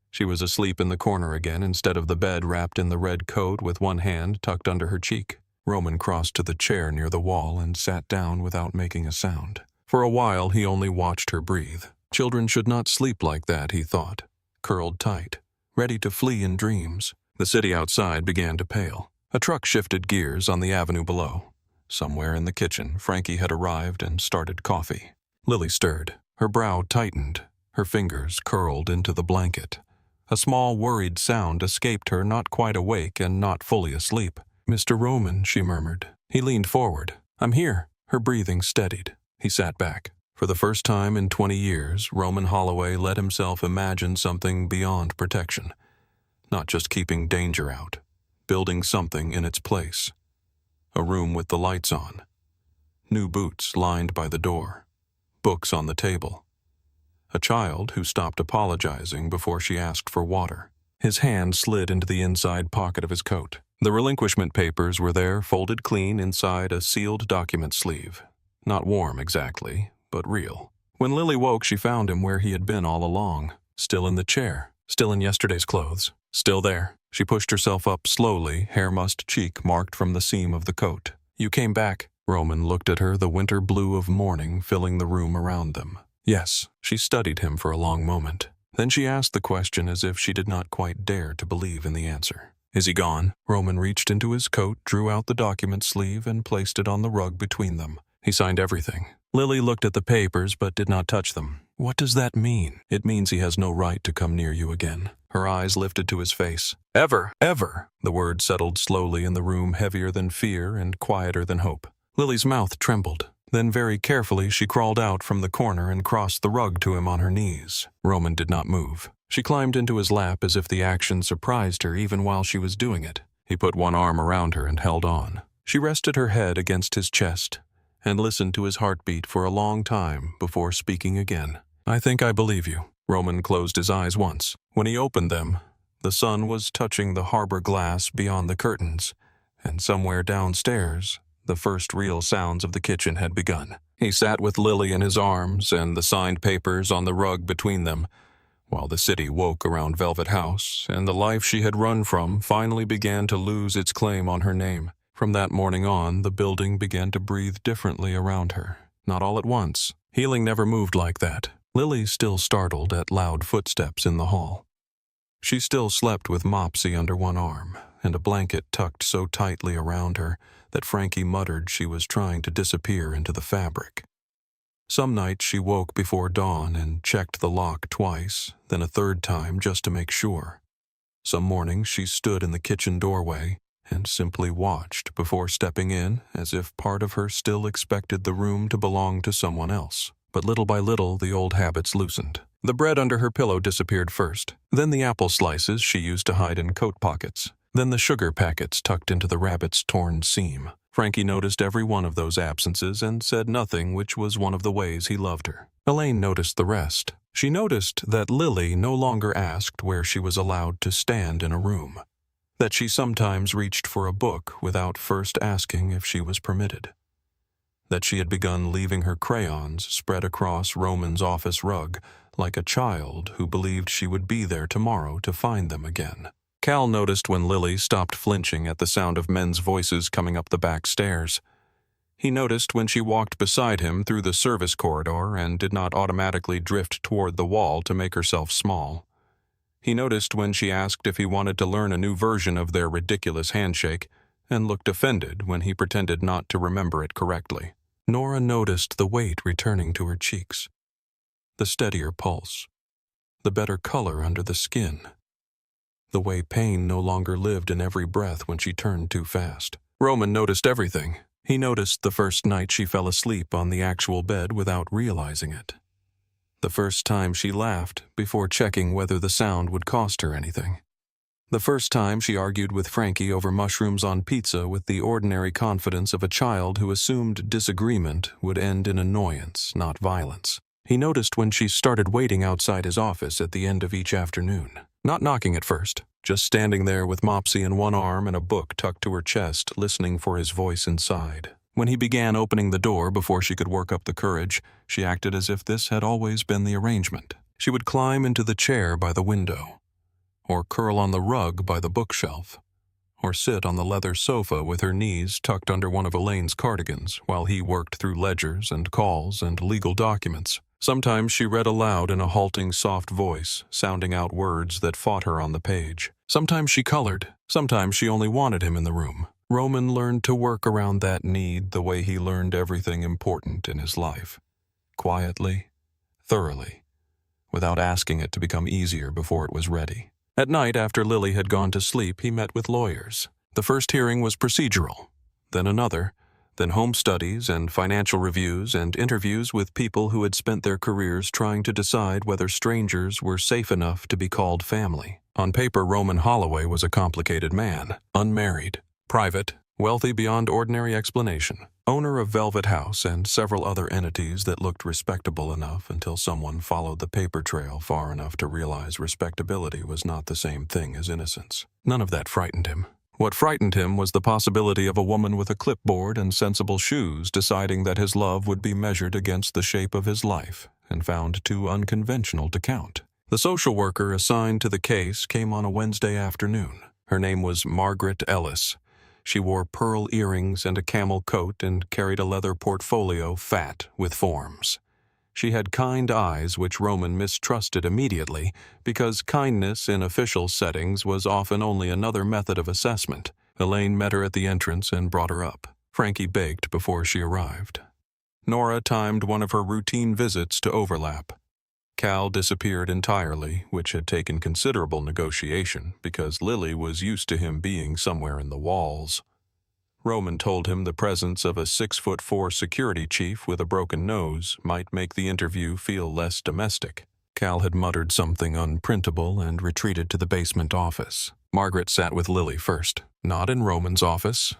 She was asleep in the corner again instead of the bed wrapped in the red coat with one hand tucked under her cheek. Roman crossed to the chair near the wall and sat down without making a sound. For a while he only watched her breathe. Children should not sleep like that, he thought, curled tight, ready to flee in dreams. The city outside began to pale. A truck shifted gears on the avenue below. Somewhere in the kitchen, Frankie had arrived and started coffee. Lily stirred. Her brow tightened. Her fingers curled into the blanket. A small, worried sound escaped her, not quite awake and not fully asleep. "Mr. Roman," she murmured. He leaned forward. "I'm here." Her breathing steadied. He sat back. For the first time in 20 years, Roman Holloway let himself imagine something beyond protection. Not just keeping danger out, building something in its place. A room with the lights on. New boots lined by the door. Books on the table. A child who stopped apologizing before she asked for water. His hand slid into the inside pocket of his coat. The relinquishment papers were there, folded clean inside a sealed document sleeve. Not warm exactly, but real. When Lily woke, she found him where he had been all along. Still in the chair. Still in yesterday's clothes. Still there. She pushed herself up slowly, hair-mussed cheek marked from the seam of the coat. "You came back." Roman looked at her, the winter blue of morning filling the room around them. "Yes." She studied him for a long moment. Then she asked the question as if she did not quite dare to believe in the answer. "Is he gone?" Roman reached into his coat, drew out the document sleeve, and placed it on the rug between them. "He signed everything." Lily looked at the papers but did not touch them. "What does that mean?" "It means he has no right to come near you again." Her eyes lifted to his face. "Ever, ever." The word settled slowly in the room, heavier than fear and quieter than hope. Lily's mouth trembled. Then very carefully she crawled out from the corner and crossed the rug to him on her knees. Roman did not move. She climbed into his lap as if the action surprised her even while she was doing it. He put one arm around her and held on. She rested her head against his chest and listened to his heartbeat for a long time before speaking again. "I think I believe you." Roman closed his eyes once. When he opened them, the sun was touching the harbor glass beyond the curtains, and somewhere downstairs, the first real sounds of the kitchen had begun. He sat with Lily in his arms and the signed papers on the rug between them, while the city woke around Velvet House, and the life she had run from finally began to lose its claim on her name. From that morning on, the building began to breathe differently around her. Not all at once. Healing never moved like that. Lily still startled at loud footsteps in the hall. She still slept with Mopsy under one arm, and a blanket tucked so tightly around her that Frankie muttered she was trying to disappear into the fabric. Some nights she woke before dawn and checked the lock twice, then a third time just to make sure. Some mornings she stood in the kitchen doorway and simply watched before stepping in, as if part of her still expected the room to belong to someone else. But little by little, the old habits loosened. The bread under her pillow disappeared first, then the apple slices she used to hide in coat pockets, then the sugar packets tucked into the rabbit's torn seam. Frankie noticed every one of those absences and said nothing, which was one of the ways he loved her. Elaine noticed the rest. She noticed that Lily no longer asked where she was allowed to stand in a room, that she sometimes reached for a book without first asking if she was permitted, that she had begun leaving her crayons spread across Roman's office rug like a child who believed she would be there tomorrow to find them again. Cal noticed when Lily stopped flinching at the sound of men's voices coming up the back stairs. He noticed when she walked beside him through the service corridor and did not automatically drift toward the wall to make herself small. He noticed when she asked if he wanted to learn a new version of their ridiculous handshake and looked offended when he pretended not to remember it correctly. Nora noticed the weight returning to her cheeks, the steadier pulse, the better color under the skin, the way pain no longer lived in every breath when she turned too fast. Roman noticed everything. He noticed the first night she fell asleep on the actual bed without realizing it. The first time she laughed before checking whether the sound would cost her anything. The first time she argued with Frankie over mushrooms on pizza with the ordinary confidence of a child who assumed disagreement would end in annoyance, not violence. He noticed when she started waiting outside his office at the end of each afternoon. Not knocking at first, just standing there with Mopsy in one arm and a book tucked to her chest, listening for his voice inside. When he began opening the door before she could work up the courage, she acted as if this had always been the arrangement. She would climb into the chair by the window, or curl on the rug by the bookshelf, or sit on the leather sofa with her knees tucked under one of Elaine's cardigans while he worked through ledgers and calls and legal documents. Sometimes she read aloud in a halting, soft voice, sounding out words that fought her on the page. Sometimes she colored. Sometimes she only wanted him in the room. Roman learned to work around that need the way he learned everything important in his life. Quietly, thoroughly, without asking it to become easier before it was ready. At night, after Lily had gone to sleep, he met with lawyers. The first hearing was procedural, then another, then home studies and financial reviews and interviews with people who had spent their careers trying to decide whether strangers were safe enough to be called family. On paper, Roman Holloway was a complicated man, unmarried, private, wealthy beyond ordinary explanation, owner of Velvet House and several other entities that looked respectable enough until someone followed the paper trail far enough to realize respectability was not the same thing as innocence. None of that frightened him. What frightened him was the possibility of a woman with a clipboard and sensible shoes deciding that his love would be measured against the shape of his life and found too unconventional to count. The social worker assigned to the case came on a Wednesday afternoon. Her name was Margaret Ellis. She wore pearl earrings and a camel coat and carried a leather portfolio fat with forms. She had kind eyes which Roman mistrusted immediately because kindness in official settings was often only another method of assessment. Elaine met her at the entrance and brought her up. Frankie baked before she arrived. Nora timed one of her routine visits to overlap. Cal disappeared entirely, which had taken considerable negotiation because Lily was used to him being somewhere in the walls. Roman told him the presence of a 6'4" security chief with a broken nose might make the interview feel less domestic. Cal had muttered something unprintable and retreated to the basement office. Margaret sat with Lily first, not in Roman's office.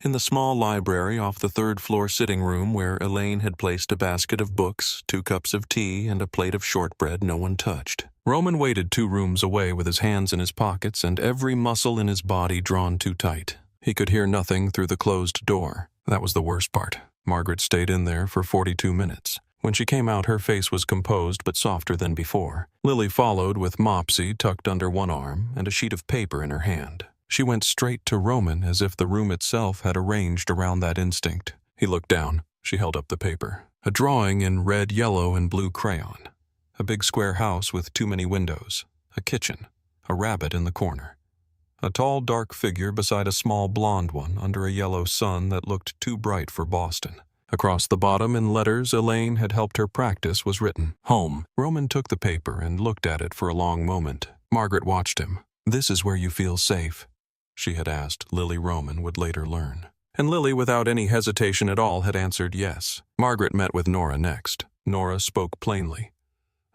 In the small library off the third-floor sitting room where Elaine had placed a basket of books, 2 cups of tea, and a plate of shortbread no one touched. Roman waited 2 rooms away with his hands in his pockets and every muscle in his body drawn too tight. He could hear nothing through the closed door. That was the worst part. Margaret stayed in there for 42 minutes. When she came out, her face was composed but softer than before. Lily followed with Mopsy tucked under one arm and a sheet of paper in her hand. She went straight to Roman as if the room itself had arranged around that instinct. He looked down. She held up the paper. A drawing in red, yellow, and blue crayon. A big square house with too many windows. A kitchen. A rabbit in the corner. A tall, dark figure beside a small blonde one under a yellow sun that looked too bright for Boston. Across the bottom, in letters Elaine had helped her practice, was written, "Home." Roman took the paper and looked at it for a long moment. Margaret watched him. "This is where you feel safe," she had asked. Lily Roman would later learn. And Lily, without any hesitation at all, had answered yes. Margaret met with Nora next. Nora spoke plainly.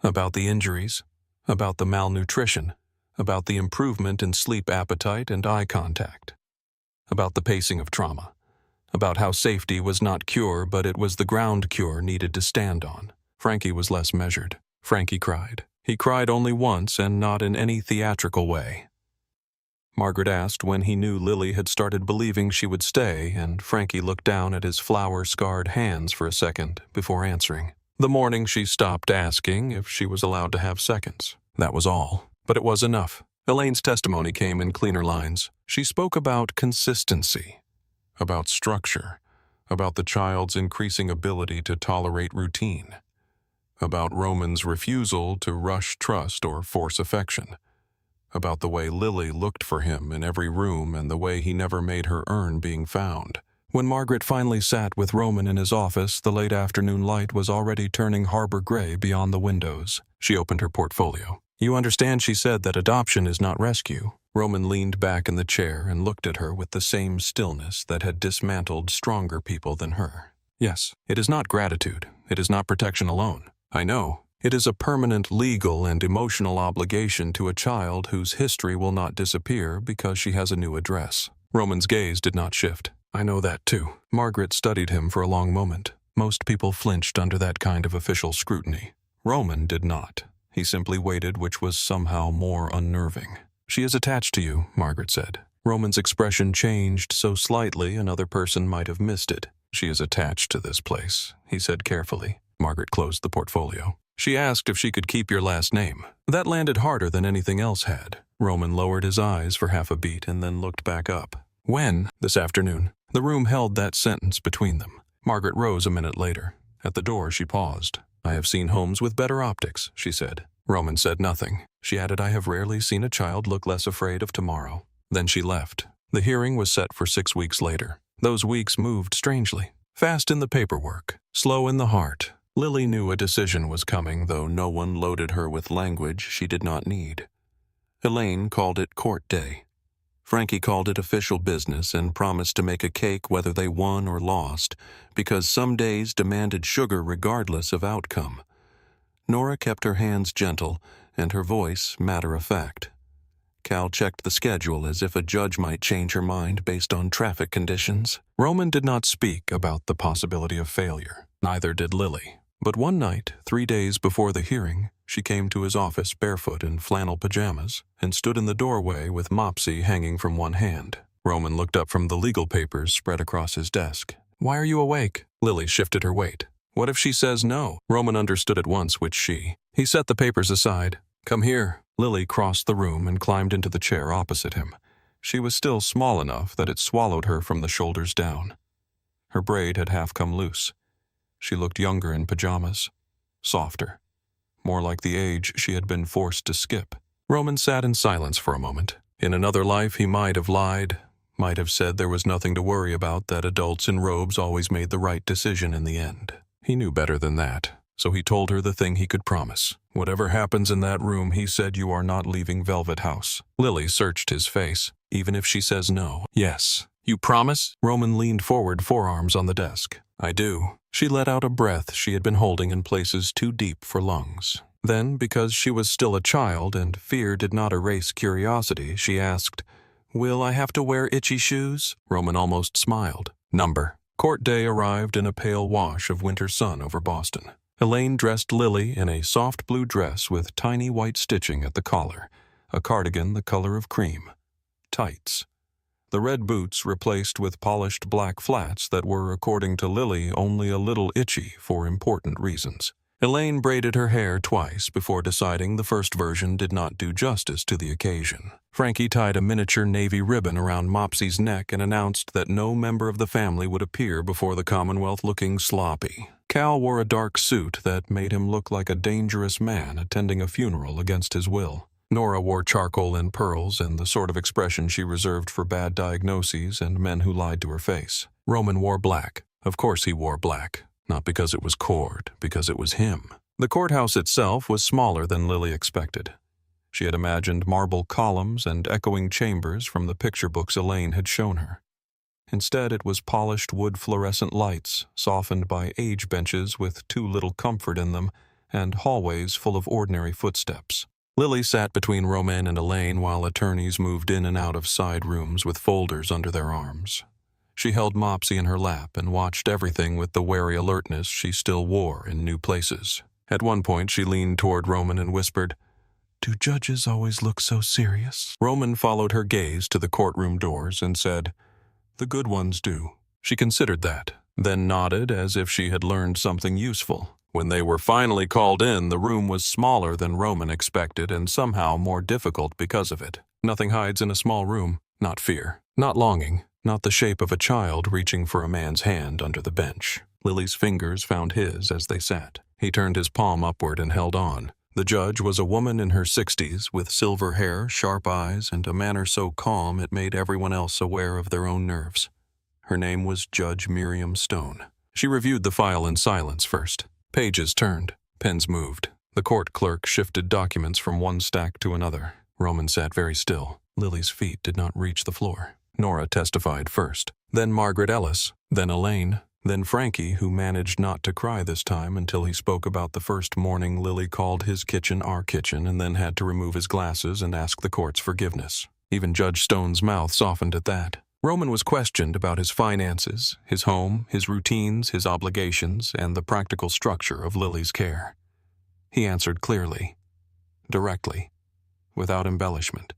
About the injuries, about the malnutrition, about the improvement in sleep appetite and eye contact, about the pacing of trauma, about how safety was not cure, but it was the ground cure needed to stand on. Frankie was less measured. Frankie cried. He cried only once and not in any theatrical way. Margaret asked when he knew Lily had started believing she would stay, and Frankie looked down at his flower-scarred hands for a second before answering. The morning she stopped asking if she was allowed to have seconds. That was all. But it was enough. Elaine's testimony came in cleaner lines. She spoke about consistency, about structure, about the child's increasing ability to tolerate routine, about Roman's refusal to rush trust or force affection, about the way Lily looked for him in every room and the way he never made her earn being found. When Margaret finally sat with Roman in his office, the late afternoon light was already turning harbor gray beyond the windows. She opened her portfolio. "You understand," she said, "that adoption is not rescue." Roman leaned back in the chair and looked at her with the same stillness that had dismantled stronger people than her. "Yes, it is not gratitude. It is not protection alone. I know. It is a permanent legal and emotional obligation to a child whose history will not disappear because she has a new address." Roman's gaze did not shift. "I know that too." Margaret studied him for a long moment. Most people flinched under that kind of official scrutiny. Roman did not. He simply waited, which was somehow more unnerving. "She is attached to you," Margaret said. Roman's expression changed so slightly another person might have missed it. "She is attached to this place," he said carefully. Margaret closed the portfolio. "She asked if she could keep your last name." That landed harder than anything else had. Roman lowered his eyes for half a beat and then looked back up. "When?" "This afternoon." The room held that sentence between them. Margaret rose a minute later. At the door, she paused. "I have seen homes with better optics," she said. Roman said nothing. She added, "I have rarely seen a child look less afraid of tomorrow." Then she left. The hearing was set for 6 weeks later. Those weeks moved strangely. Fast in the paperwork, slow in the heart. Lily knew a decision was coming, though no one loaded her with language she did not need. Elaine called it court day. Frankie called it official business and promised to make a cake whether they won or lost, because some days demanded sugar regardless of outcome. Nora kept her hands gentle and her voice matter-of-fact. Cal checked the schedule as if a judge might change her mind based on traffic conditions. Roman did not speak about the possibility of failure. Neither did Lily. But one night, 3 days before the hearing, she came to his office barefoot in flannel pajamas and stood in the doorway with Mopsy hanging from one hand. Roman looked up from the legal papers spread across his desk. "Why are you awake?" Lily shifted her weight. "What if she says no?" Roman understood at once which she. He set the papers aside. "Come here." Lily crossed the room and climbed into the chair opposite him. She was still small enough that it swallowed her from the shoulders down. Her braid had half come loose. She looked younger in pajamas, softer, more like the age she had been forced to skip. Roman sat in silence for a moment. In another life he might have lied, might have said there was nothing to worry about, that adults in robes always made the right decision in the end. He knew better than that, so he told her the thing he could promise. "Whatever happens in that room," he said, "you are not leaving Velvet House." Lily searched his face. "Even if she says no?" "Yes." "You promise?" Roman leaned forward, forearms on the desk. "I do." She let out a breath she had been holding in places too deep for lungs. Then, because she was still a child and fear did not erase curiosity, she asked, "Will I have to wear itchy shoes?" Roman almost smiled. Number. Court day arrived in a pale wash of winter sun over Boston. Elaine dressed Lily in a soft blue dress with tiny white stitching at the collar, a cardigan the color of cream, tights. The red boots replaced with polished black flats that were, according to Lily, only a little itchy for important reasons. Elaine braided her hair twice before deciding the first version did not do justice to the occasion. Frankie tied a miniature navy ribbon around Mopsy's neck and announced that no member of the family would appear before the Commonwealth looking sloppy. Cal wore a dark suit that made him look like a dangerous man attending a funeral against his will. Nora wore charcoal and pearls and the sort of expression she reserved for bad diagnoses and men who lied to her face. Roman wore black. Of course he wore black. Not because it was court, because it was him. The courthouse itself was smaller than Lily expected. She had imagined marble columns and echoing chambers from the picture books Elaine had shown her. Instead, it was polished wood fluorescent lights, softened by age benches with too little comfort in them, and hallways full of ordinary footsteps. Lily sat between Roman and Elaine while attorneys moved in and out of side rooms with folders under their arms. She held Mopsy in her lap and watched everything with the wary alertness she still wore in new places. At one point, she leaned toward Roman and whispered, "Do judges always look so serious?" Roman followed her gaze to the courtroom doors and said, "The good ones do." She considered that, then nodded as if she had learned something useful. When they were finally called in, the room was smaller than Roman expected and somehow more difficult because of it. Nothing hides in a small room. Not fear. Not longing. Not the shape of a child reaching for a man's hand under the bench. Lily's fingers found his as they sat. He turned his palm upward and held on. The judge was a woman in her 60s with silver hair, sharp eyes, and a manner so calm it made everyone else aware of their own nerves. Her name was Judge Miriam Stone. She reviewed the file in silence first. Pages turned. Pens moved. The court clerk shifted documents from one stack to another. Roman sat very still. Lily's feet did not reach the floor. Nora testified first, then Margaret Ellis, then Elaine, then Frankie, who managed not to cry this time until he spoke about the first morning Lily called his kitchen our kitchen and then had to remove his glasses and ask the court's forgiveness. Even Judge Stone's mouth softened at that. Roman was questioned about his finances, his home, his routines, his obligations, and the practical structure of Lily's care. He answered clearly, directly, without embellishment.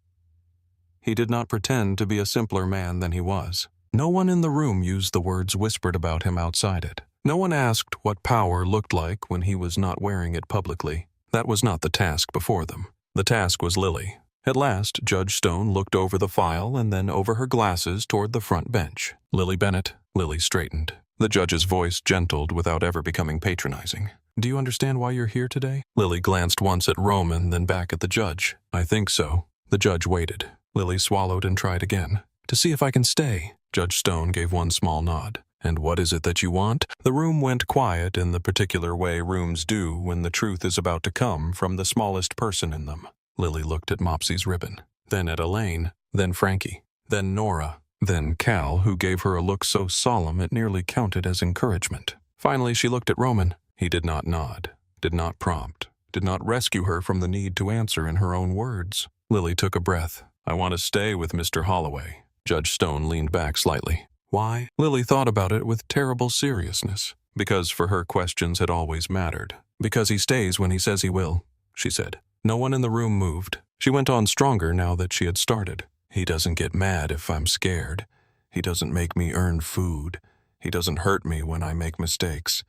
He did not pretend to be a simpler man than he was. No one in the room used the words whispered about him outside it. No one asked what power looked like when he was not wearing it publicly. That was not the task before them. The task was Lily. At last, Judge Stone looked over the file and then over her glasses toward the front bench. "Lily Bennett." Lily straightened. The judge's voice gentled without ever becoming patronizing. "Do you understand why you're here today?" Lily glanced once at Roman, then back at the judge. "I think so." The judge waited. Lily swallowed and tried again. "To see if I can stay." Judge Stone gave one small nod. "And what is it that you want?" The room went quiet in the particular way rooms do when the truth is about to come from the smallest person in them. Lily looked at Mopsy's ribbon, then at Elaine, then Frankie, then Nora, then Cal, who gave her a look so solemn it nearly counted as encouragement. Finally, she looked at Roman. He did not nod, did not prompt, did not rescue her from the need to answer in her own words. Lily took a breath. "I want to stay with Mr. Holloway." Judge Stone leaned back slightly. "Why?" Lily thought about it with terrible seriousness. Because for her questions had always mattered. "Because he stays when he says he will," she said. No one in the room moved. She went on stronger now that she had started. "He doesn't get mad if I'm scared. He doesn't make me earn food. He doesn't hurt me when I make mistakes.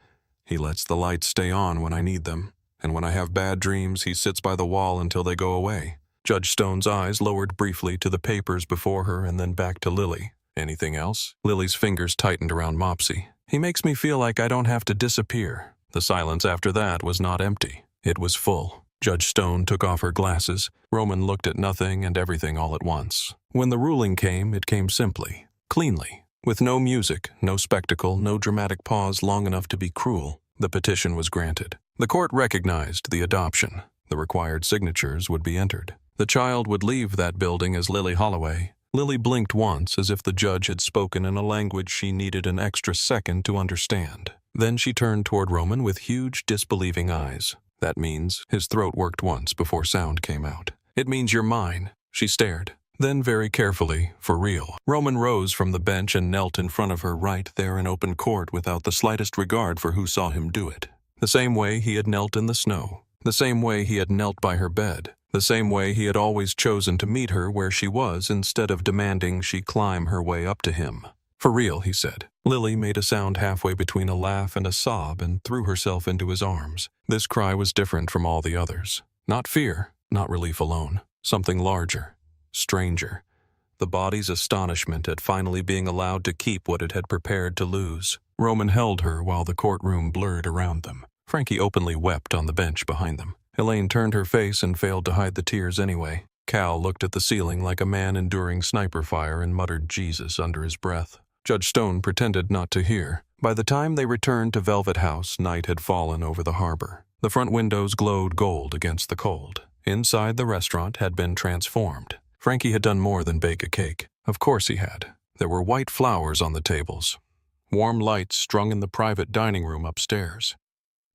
He lets the lights stay on when I need them. And when I have bad dreams, he sits by the wall until they go away." Judge Stone's eyes lowered briefly to the papers before her and then back to Lily. "Anything else?" Lily's fingers tightened around Mopsy. "He makes me feel like I don't have to disappear." The silence after that was not empty. It was full. Judge Stone took off her glasses. Roman looked at nothing and everything all at once. When the ruling came, it came simply, cleanly, with no music, no spectacle, no dramatic pause long enough to be cruel. The petition was granted. The court recognized the adoption. The required signatures would be entered. The child would leave that building as Lily Holloway. Lily blinked once as if the judge had spoken in a language she needed an extra second to understand. Then she turned toward Roman with huge, disbelieving eyes. "That means," his throat worked once before sound came out. "It means you're mine." She stared. Then very carefully, for real. Roman rose from the bench and knelt in front of her right there in open court without the slightest regard for who saw him do it. The same way he had knelt in the snow. The same way he had knelt by her bed. The same way he had always chosen to meet her where she was instead of demanding she climb her way up to him. "For real," he said. Lily made a sound halfway between a laugh and a sob and threw herself into his arms. This cry was different from all the others. Not fear, not relief alone. Something larger, stranger. The body's astonishment at finally being allowed to keep what it had prepared to lose. Roman held her while the courtroom blurred around them. Frankie openly wept on the bench behind them. Elaine turned her face and failed to hide the tears anyway. Cal looked at the ceiling like a man enduring sniper fire and muttered Jesus under his breath. Judge Stone pretended not to hear. By the time they returned to Velvet House, night had fallen over the harbor. The front windows glowed gold against the cold. Inside, the restaurant had been transformed. Frankie had done more than bake a cake. Of course he had. There were white flowers on the tables. Warm lights strung in the private dining room upstairs.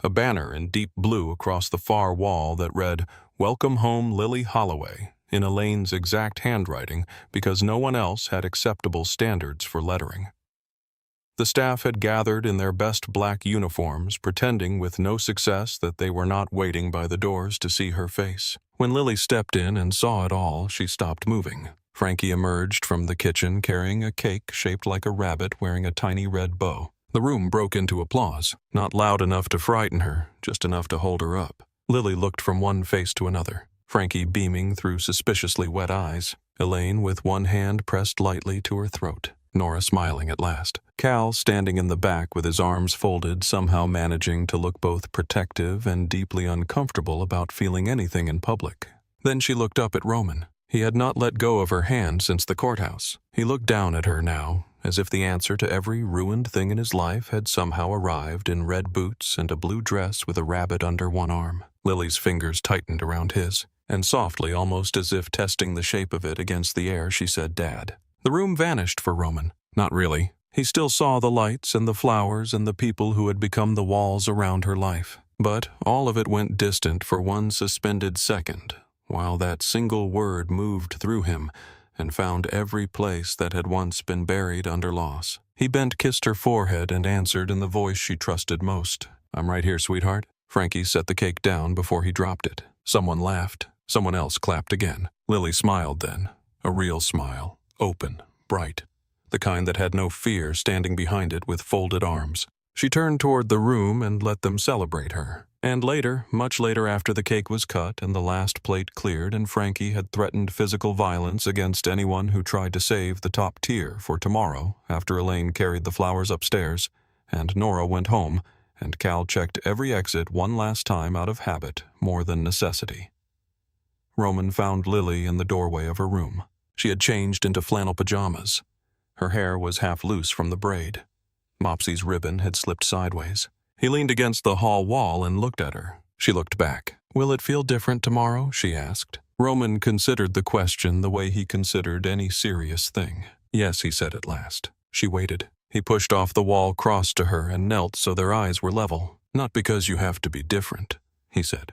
A banner in deep blue across the far wall that read, "Welcome home, Lily Holloway," in Elaine's exact handwriting because no one else had acceptable standards for lettering. The staff had gathered in their best black uniforms, pretending with no success that they were not waiting by the doors to see her face. When Lily stepped in and saw it all, she stopped moving. Frankie emerged from the kitchen carrying a cake shaped like a rabbit wearing a tiny red bow. The room broke into applause, not loud enough to frighten her, just enough to hold her up. Lily looked from one face to another, Frankie beaming through suspiciously wet eyes, Elaine with one hand pressed lightly to her throat, Nora smiling at last, Cal standing in the back with his arms folded, somehow managing to look both protective and deeply uncomfortable about feeling anything in public. Then she looked up at Roman. He had not let go of her hand since the courthouse. He looked down at her now, as if the answer to every ruined thing in his life had somehow arrived in red boots and a blue dress with a rabbit under one arm. Lily's fingers tightened around his, and softly, almost as if testing the shape of it against the air, she said, "Dad." The room vanished for Roman. Not really. He still saw the lights and the flowers and the people who had become the walls around her life. But all of it went distant for one suspended second, while that single word moved through him and found every place that had once been buried under loss. He bent, kissed her forehead, and answered in the voice she trusted most. "I'm right here, sweetheart." Frankie set the cake down before he dropped it. Someone laughed. Someone else clapped again. Lily smiled then. A real smile. Open, bright. The kind that had no fear standing behind it with folded arms. She turned toward the room and let them celebrate her. And later, much later after the cake was cut and the last plate cleared and Frankie had threatened physical violence against anyone who tried to save the top tier for tomorrow after Elaine carried the flowers upstairs and Nora went home and Cal checked every exit one last time out of habit more than necessity. Roman found Lily in the doorway of her room. She had changed into flannel pajamas. Her hair was half loose from the braid. Mopsy's ribbon had slipped sideways. He leaned against the hall wall and looked at her. She looked back. "Will it feel different tomorrow?" she asked. Roman considered the question the way he considered any serious thing. Yes, he said at last. She waited. He pushed off the wall, crossed to her, and knelt so their eyes were level. Not because you have to be different, he said.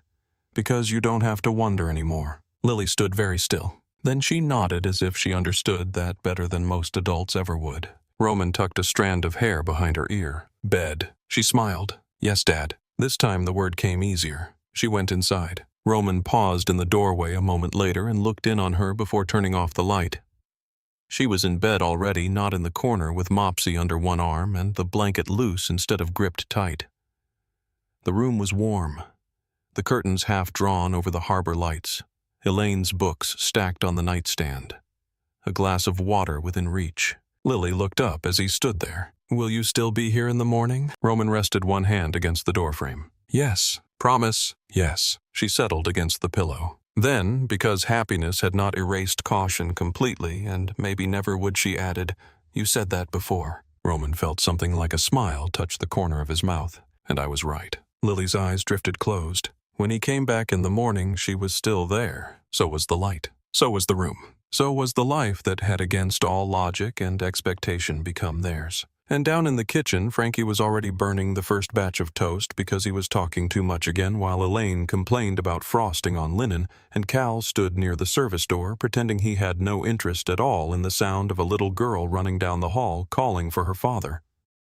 Because you don't have to wonder anymore. Lily stood very still. Then she nodded as if she understood that better than most adults ever would. Roman tucked a strand of hair behind her ear. Bed. She smiled. Yes, Dad. This time the word came easier. She went inside. Roman paused in the doorway a moment later and looked in on her before turning off the light. She was in bed already, not in the corner, with Mopsy under one arm and the blanket loose instead of gripped tight. The room was warm, the curtains half drawn over the harbor lights, Elaine's books stacked on the nightstand, a glass of water within reach. Lily looked up as he stood there. Will you still be here in the morning? Roman rested one hand against the doorframe. Yes. Promise? Yes. She settled against the pillow. Then, because happiness had not erased caution completely, and maybe never would, she added, You said that before. Roman felt something like a smile touch the corner of his mouth, and I was right. Lily's eyes drifted closed. When he came back in the morning, she was still there. So was the light. So was the room. So was the life that had against all logic and expectation become theirs. And down in the kitchen, Frankie was already burning the first batch of toast because he was talking too much again, while Elaine complained about frosting on linen, and Cal stood near the service door pretending he had no interest at all in the sound of a little girl running down the hall calling for her father.